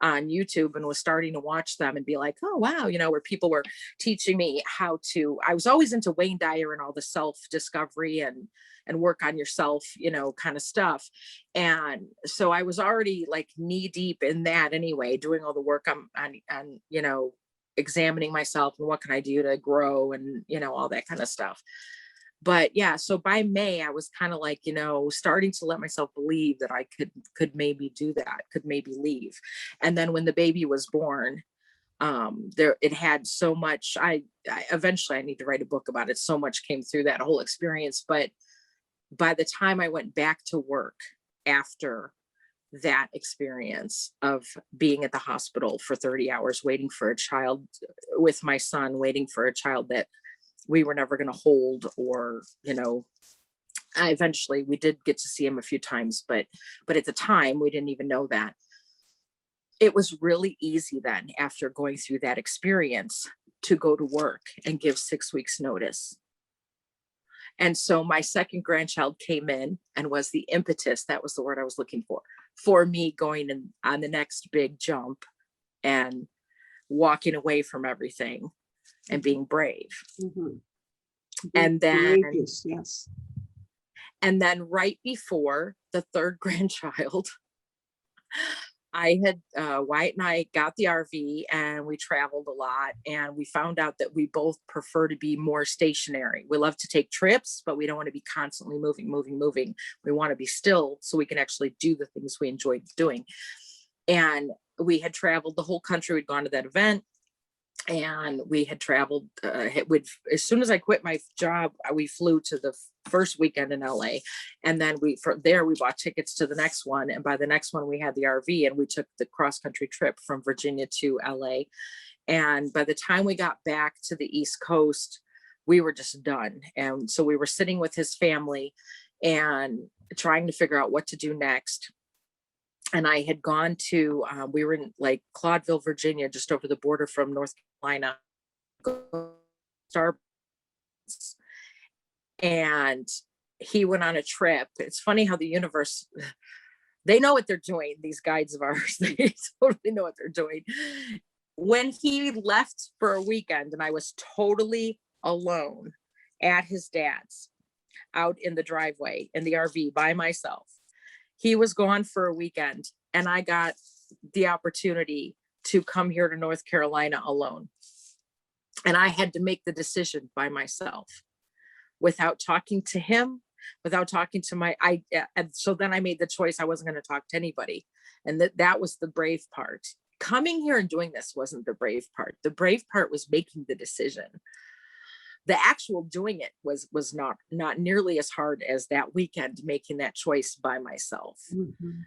on YouTube, and was starting to watch them and be like, oh wow, where people were teaching me how to, I was always into Wayne Dyer and all the self-discovery and work on yourself, kind of stuff. And so I was already like knee deep in that anyway, doing all the work on examining myself and what can I do to grow and, all that kind of stuff. But yeah, so by May, I was kind of like, starting to let myself believe that I could maybe do that, could maybe leave. And then when the baby was born, it had so much, I eventually I need to write a book about it. So much came through that whole experience. But by the time I went back to work after that experience of being at the hospital for 30 hours, waiting for a child with my son, waiting for a child that we were never going to hold, or, eventually we did get to see him a few times, but at the time we didn't even know that. It was really easy then, after going through that experience, to go to work and give 6 weeks notice. And so my second grandchild came in and was the impetus, that was the word I was looking for me going on the next big jump and walking away from everything and being brave. Mm-hmm. And then, courageous, yes. And then right before the third grandchild, I had, Wyatt and I got the RV and we traveled a lot, and we found out that we both prefer to be more stationary. We love to take trips, but we don't want to be constantly moving. We want to be still so we can actually do the things we enjoy doing. And we had traveled the whole country. We'd gone to that event, and we had traveled, as soon as I quit my job, we flew to the first weekend in LA. And then from there, we bought tickets to the next one. And by the next one, we had the RV, and we took the cross country trip from Virginia to LA. And by the time we got back to the East Coast, we were just done. And so we were sitting with his family and trying to figure out what to do next. And I had gone to, we were in like Claudville, Virginia, just over the border from North Carolina, Starbucks. And he went on a trip. It's funny how the universe, they know what they're doing, these guides of ours. They totally know what they're doing. When he left for a weekend and I was totally alone at his dad's, out in the driveway in the RV by myself, he was gone for a weekend, and I got the opportunity to come here to North Carolina alone. And I had to make the decision by myself without talking to him, without talking to and so then I made the choice. I wasn't going to talk to anybody. And that was the brave part. Coming here and doing this wasn't the brave part. The brave part was making the decision. The actual doing it was not nearly as hard as that weekend, making that choice by myself. Mm-hmm.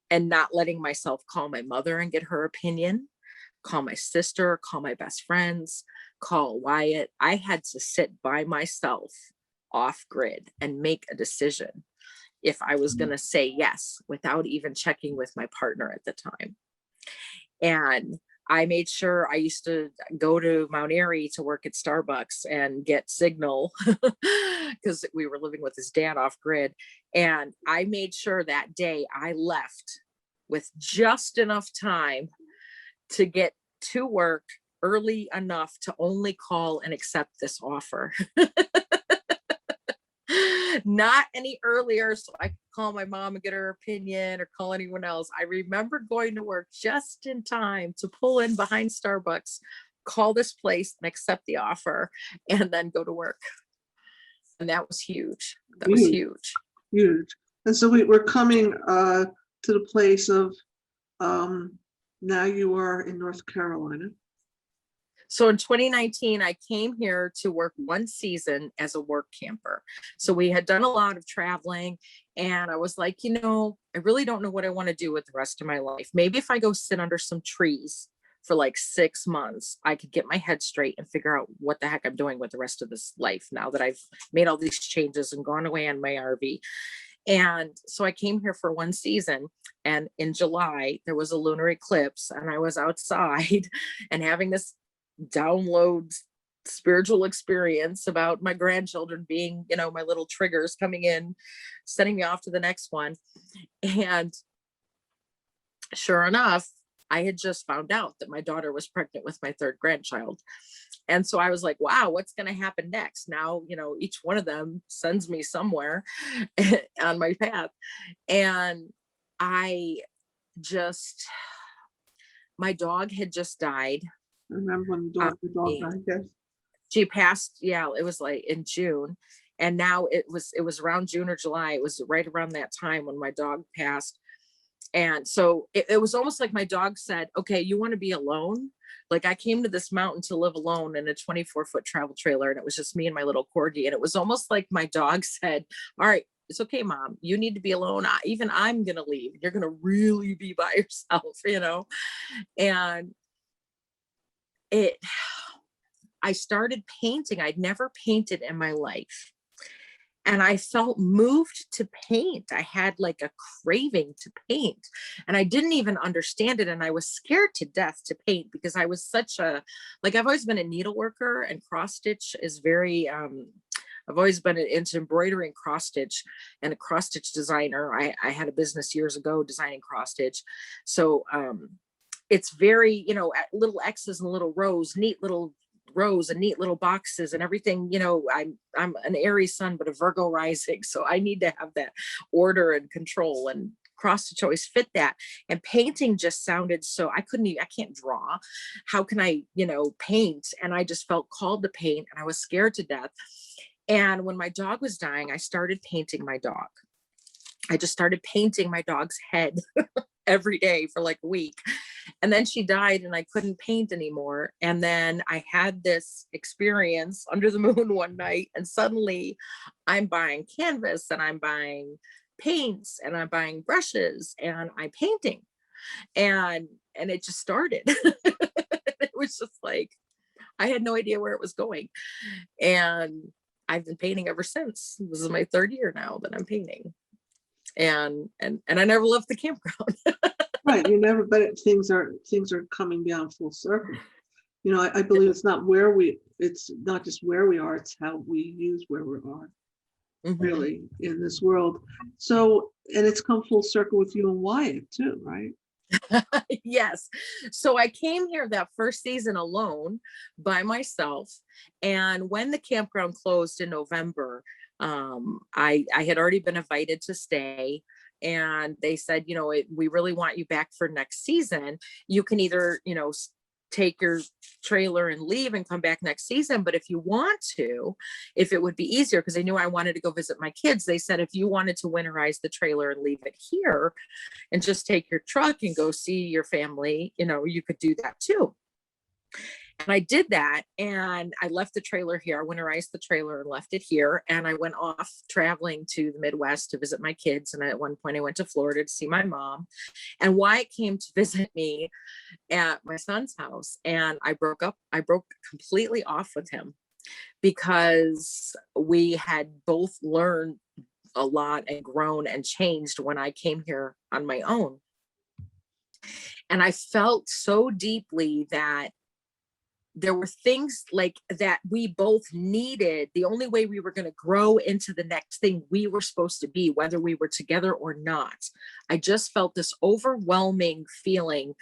And not letting myself call my mother and get her opinion, call my sister, call my best friends, call Wyatt. I had to sit by myself off grid and make a decision if I was going to say yes, without even checking with my partner at the time. And I made sure, I used to go to Mount Airy to work at Starbucks and get signal because we were living with his dad off grid. And I made sure that day I left with just enough time to get to work early enough to only call and accept this offer. Not any earlier, so I could call my mom and get her opinion or call anyone else. I remember going to work just in time to pull in behind Starbucks, call this place and accept the offer, and then go to work. And that was huge. That was huge. Huge. And so we're coming to the place of now you are in North Carolina. So in 2019, I came here to work one season as a work camper. So we had done a lot of traveling, and I was like, I really don't know what I want to do with the rest of my life. Maybe if I go sit under some trees for like 6 months, I could get my head straight and figure out what the heck I'm doing with the rest of this life now that I've made all these changes and gone away on my RV. And so I came here for one season, and in July, there was a lunar eclipse, and I was outside and having this download spiritual experience about my grandchildren being, you know, my little triggers coming in, sending me off to the next one. And sure enough, I had just found out that my daughter was pregnant with my third grandchild. And so I was like, wow, what's going to happen next? Now, you know, each one of them sends me somewhere on my path. And I just, my dog had just died. I remember when the dog I- died, yes. She passed, yeah, it was like in June. And now it was around June or July. It was right around that time when my dog passed. And so it was almost like my dog said, okay, you want to be alone? Like, I came to this mountain to live alone in a 24-foot travel trailer, and it was just me and my little corgi. And it was almost like my dog said, all right, it's okay, mom, you need to be alone. I'm going to leave. You're going to really be by yourself, you know? And I started painting. I'd never painted in my life. And I felt moved to paint. I had like a craving to paint, and I didn't even understand it. And I was scared to death to paint because I was like, I've always been a needle worker, and cross stitch is very, I've always been into embroidery and cross stitch, and a cross stitch designer. I had a business years ago designing cross stitch. So, it's very, you know, little X's and little rows, neat little rows and neat little boxes and everything. You know, I'm an Aries sun, but a Virgo rising. So I need to have that order and control, and cross stitch always fit that. And painting just sounded so, I can't draw. How can I, you know, paint? And I just felt called to paint, and I was scared to death. And when my dog was dying, I started painting my dog. I just started painting my dog's head every day for like a week. And then she died, and I couldn't paint anymore. And then I had this experience under the moon one night, and suddenly I'm buying canvas, and I'm buying paints, and I'm buying brushes, and I'm painting. And it just started. It was just like, I had no idea where it was going. And I've been painting ever since. This is my third year now that I'm painting. And I never left the campground. Right, you never, but things are coming down full circle. You know, I believe it's not just where we are, it's how we use where we are, really, in this world. So, and it's come full circle with you and Wyatt too, right? Yes. So I came here that first season alone by myself. And when the campground closed in November, I had already been invited to stay. And they said, you know, we really want you back for next season. You can either, you know, take your trailer and leave and come back next season. But if you want to, if it would be easier, because they knew I wanted to go visit my kids, they said, if you wanted to winterize the trailer and leave it here and just take your truck and go see your family, you know, you could do that too. And I did that, and I left the trailer here. I winterized the trailer and left it here. And I went off traveling to the Midwest to visit my kids. And at one point I went to Florida to see my mom, and Wyatt came to visit me at my son's house. And I broke completely off with him because we had both learned a lot and grown and changed when I came here on my own. And I felt so deeply that there were things like that we both needed. The only way we were going to grow into the next thing we were supposed to be, whether we were together or not. I just felt this overwhelming feeling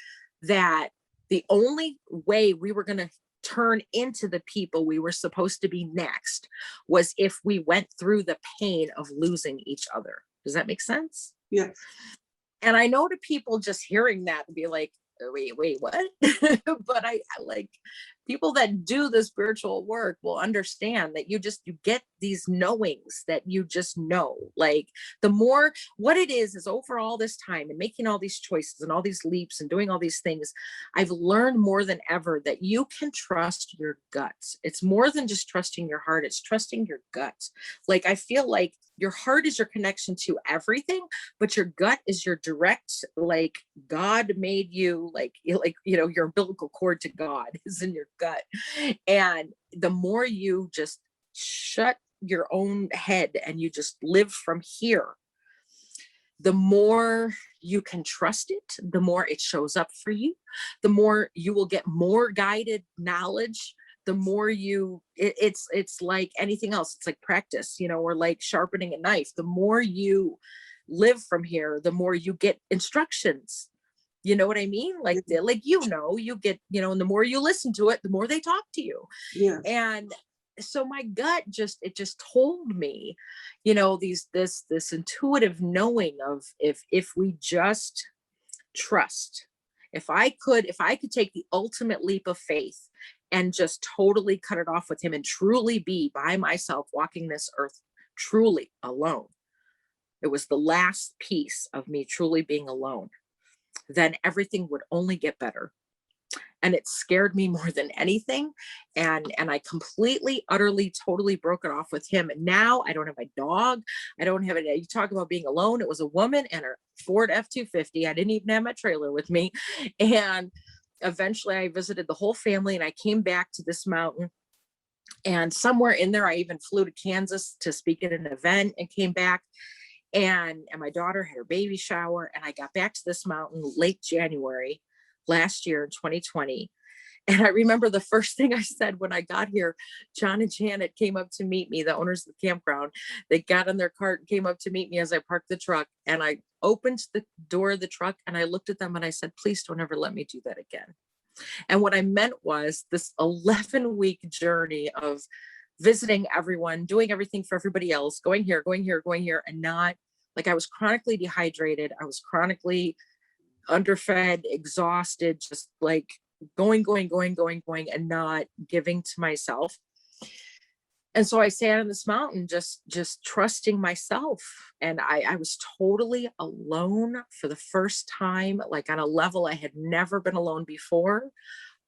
that the only way we were going to turn into the people we were supposed to be next was if we went through the pain of losing each other. Does that make sense? Yes. And I know to people just hearing that and be like, wait, what? But I like, people that do the spiritual work will understand that you get these knowings that you just know. Like, the more, what it is over all this time and making all these choices and all these leaps and doing all these things, I've learned more than ever that you can trust your gut. It's more than just trusting your heart, it's trusting your gut. Like, I feel like your heart is your connection to everything, but your gut is your direct, like, God made you, like, you know, your umbilical cord to God is in your gut. And the more you just shut your own head and you just live from here, the more you can trust it, the more it shows up for you, the more you will get more guided knowledge, the more it's like anything else. It's like practice, or like sharpening a knife. The more you live from here, the more you get instructions. You know what I mean? Like, you get, and the more you listen to it, the more they talk to you. Yes. And so my gut just told me, this intuitive knowing of if we just trust, if I could take the ultimate leap of faith and just totally cut it off with him and truly be by myself walking this earth truly alone. It was the last piece of me truly being alone. Then everything would only get better. And it scared me more than anything. And I completely, utterly, totally broke it off with him. And now I don't have a dog. I don't have you talk about being alone. It was a woman and her Ford F-250. I didn't even have my trailer with me. And eventually I visited the whole family and I came back to this mountain. And somewhere in there, I even flew to Kansas to speak at an event and came back. And my daughter had her baby shower. And I got back to this mountain late January last year in 2020. And I remember the first thing I said when I got here, John and Janet came up to meet me, the owners of the campground. They got in their cart and came up to meet me as I parked the truck. And I opened the door of the truck and I looked at them and I said, please don't ever let me do that again. And what I meant was this 11-week journey of visiting everyone, doing everything for everybody else, going here, and not like I was chronically dehydrated. I was chronically underfed, exhausted, just like going, and not giving to myself. And so I sat on this mountain, just trusting myself. And I was totally alone for the first time, like on a level I had never been alone before.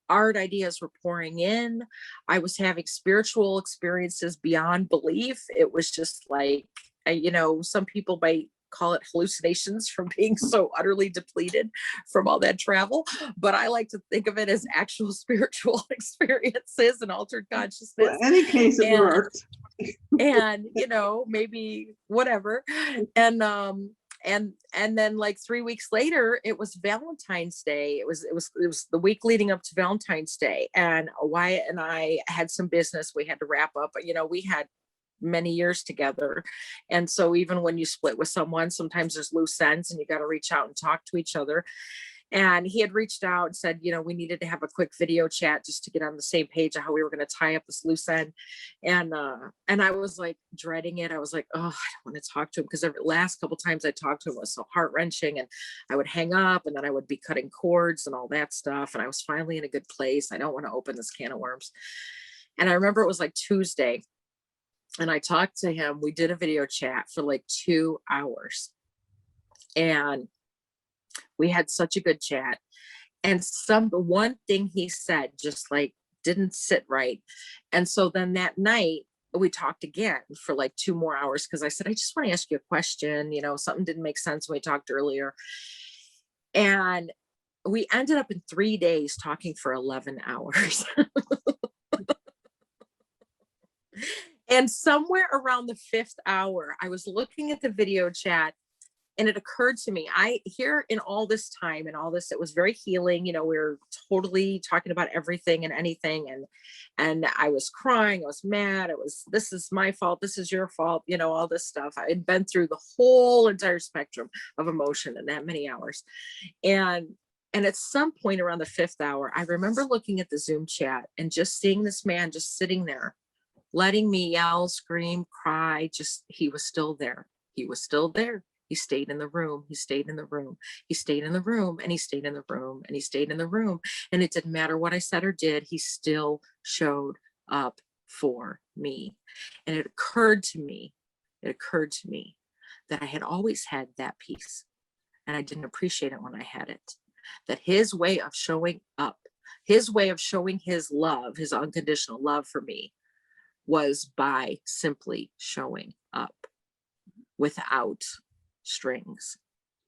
Art ideas were pouring in. I was having spiritual experiences beyond belief. It was just like, some people might call it hallucinations from being so utterly depleted from all that travel. But I like to think of it as actual spiritual experiences and altered consciousness. Well, any case it worked. And, maybe whatever. And then like 3 weeks later, it was Valentine's Day. It was the week leading up to Valentine's Day. And Wyatt and I had some business we had to wrap up. But, we had many years together. And so even when you split with someone, sometimes there's loose ends and you got to reach out and talk to each other. And he had reached out and said, we needed to have a quick video chat just to get on the same page of how we were going to tie up this loose end. And I was like dreading it. I was like, oh, I don't want to talk to him, because the last couple of times I talked to him was so heart wrenching, and I would hang up and then I would be cutting cords and all that stuff. And I was finally in a good place. I don't want to open this can of worms. And I remember it was like Tuesday, and I talked to him. We did a video chat for like 2 hours. And we had such a good chat. And the one thing he said just like didn't sit right. And so then that night we talked again for like 2 more hours, because I said, I just want to ask you a question. Something didn't make sense when we talked earlier. And we ended up in 3 days talking for 11 hours. And somewhere around the 5th hour, I was looking at the video chat, and it occurred to me, here in all this time and all this, it was very healing. We were totally talking about everything and anything. And I was crying. I was mad. this is my fault. This is your fault. All this stuff. I had been through the whole entire spectrum of emotion in that many hours. And at some point around the 5th hour, I remember looking at the Zoom chat and just seeing this man just sitting there, letting me yell, scream, cry. He was still there. He was still there. He stayed in the room. He stayed in the room. He stayed in the room, and he stayed in the room, and he stayed in the room. And it didn't matter what I said or did. He still showed up for me. And it occurred to me that I had always had that peace, and I didn't appreciate it when I had it. That his way of showing up, his way of showing his love, his unconditional love for me, was by simply showing up without strings,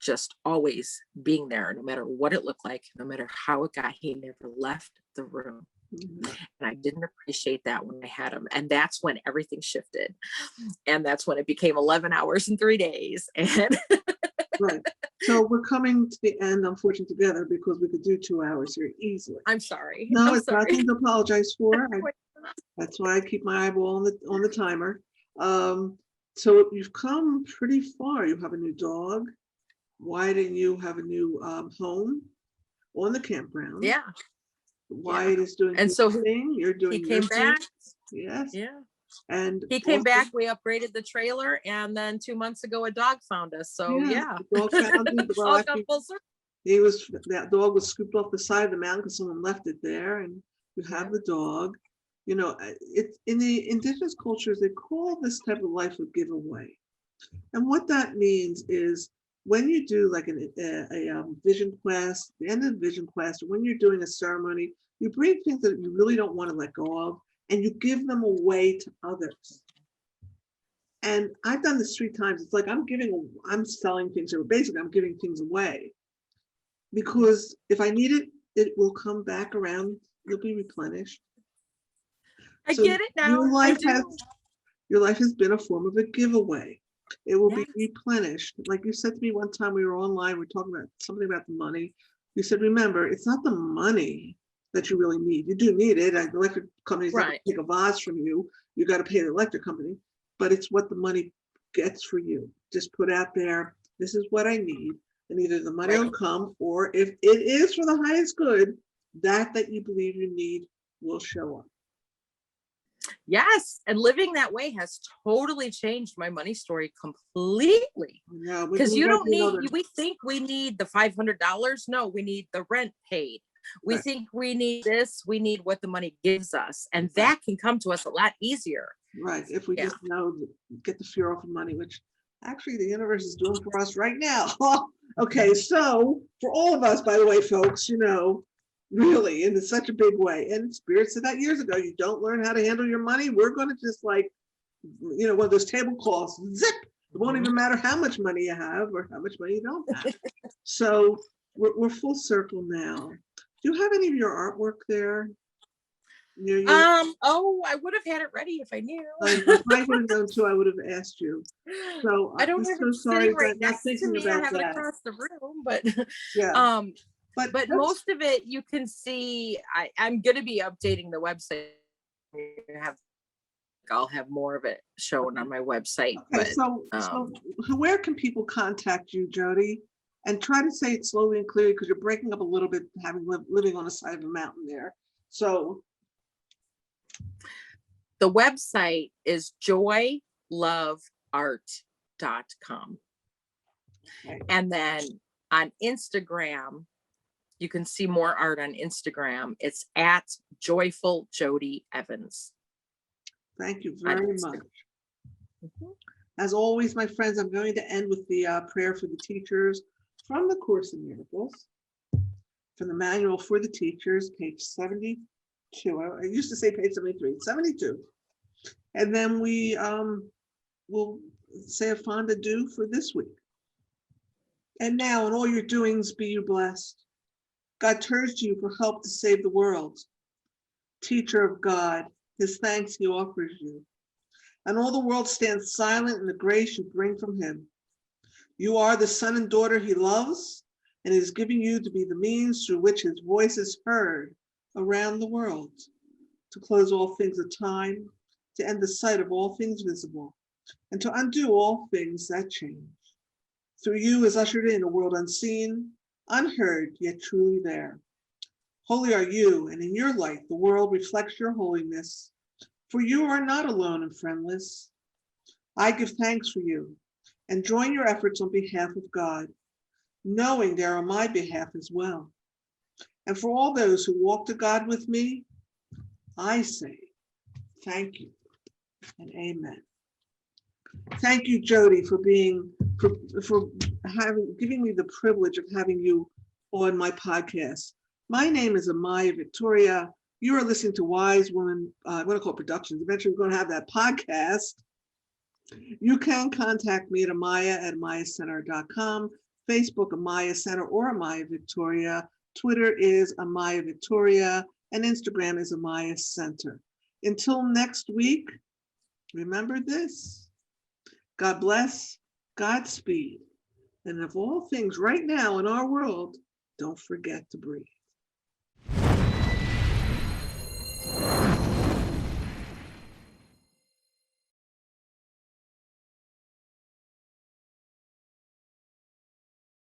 just always being there, no matter what it looked like, no matter how it got. He never left the room. Mm-hmm. And I didn't appreciate that when I had him. And that's when everything shifted. And that's when it became 11 hours and 3 days. And right. So we're coming to the end, unfortunately, together, because we could do 2 hours here easily. I'm sorry. No, I'm it's nothing to apologize for. That's why I keep my eyeball on the timer. So you've come pretty far. You have a new dog. Wyatt and you have a new home on the campground. Yeah. Wyatt is doing And his so thing. You're he doing your came thing. back. Yes. Yeah. And He came also, back. We upgraded the trailer, and then 2 months ago, a dog found us. So yeah, the dog found you. Well, all actually, come full circle. that dog was scooped off the side of the mountain because someone left it there, and you have the dog. You know, it's in the indigenous cultures, they call this type of life a giveaway. And what that means is when you do like a vision quest, the end of the vision quest, or when you're doing a ceremony, you bring things that you really don't want to let go of, and you give them away to others. And I've done this 3 times. It's like I'm selling things, or basically I'm giving things away. Because if I need it, it will come back around, it'll be replenished. I So get it now. your life has been a form of a giveaway. It will be Yes. replenished. Like you said to me one time, we were online, we were talking about something about the money. You said, remember, it's not the money that you really need. You do need it. The electric company's not going to take a vase from you. You got to pay the electric company, but it's what the money gets for you. Just put out there, this is what I need. And either the money will come, or if it is for the highest good, that you believe you need will show up. Yes. And living that way has totally changed my money story completely. Yeah, because you don't need, we think we need the $500. No, we need the rent paid. We think we need this, we need what the money gives us. And that can come to us a lot easier. Right. If we just know, get the fear off of money, which actually the universe is doing for us right now. Okay, so for all of us, by the way, folks, you know, really in such a big way. And Spirit said that years ago, you don't learn how to handle your money, we're going to just like, you know, one of those table calls, zip. It won't even matter how much money you have or how much money you don't have. So we're full circle now. Do you have any of your artwork there? Oh, I would have had it ready if I knew. If I would have known too, I would have asked you. So I don't I'm have so it sorry sitting right that not next to thinking me. I about have it that. across the room, but Yeah. but most of it you can see. I'm going to be updating the website. I'll have more of it shown on my website. Okay, but so where can people contact you, JoDi? And try to say it slowly and clearly because you're breaking up a little bit, living on the side of a mountain there. So the website is joyloveart.com. Okay. And then on Instagram, you can see more art on Instagram. It's at Joyful JoDi Evans. Thank you very much. As always, my friends, I'm going to end with the prayer for the teachers from the Course in Miracles, from the Manual for the Teachers, page 72. I used to say page 73, 72. And then we will say a fond adieu for this week. And now in all your doings, be you blessed. God turns to you for help to save the world. Teacher of God, his thanks he offers you. And all the world stands silent in the grace you bring from him. You are the son and daughter he loves, and is giving you to be the means through which his voice is heard around the world, to close all things of time, to end the sight of all things visible, and to undo all things that change. Through you is ushered in a world unseen, unheard, yet truly there. Holy are you, and in your light the world reflects your holiness, for you are not alone and friendless. I give thanks for you, and join your efforts on behalf of God, knowing they are on my behalf as well. And for all those who walk to God with me, I say thank you and amen. Thank you, JoDi, for giving me the privilege of having you on my podcast. My name is Amaya Victoria. You are listening to Wise Woman, I'm going to call it Productions. Eventually, we're going to have that podcast. You can contact me at amaya@amayacenter.com, Facebook Amaya Center or Amaya Victoria. Twitter is Amaya Victoria, and Instagram is Amaya Center. Until next week, remember this: God bless, Godspeed, and of all things right now in our world, don't forget to breathe.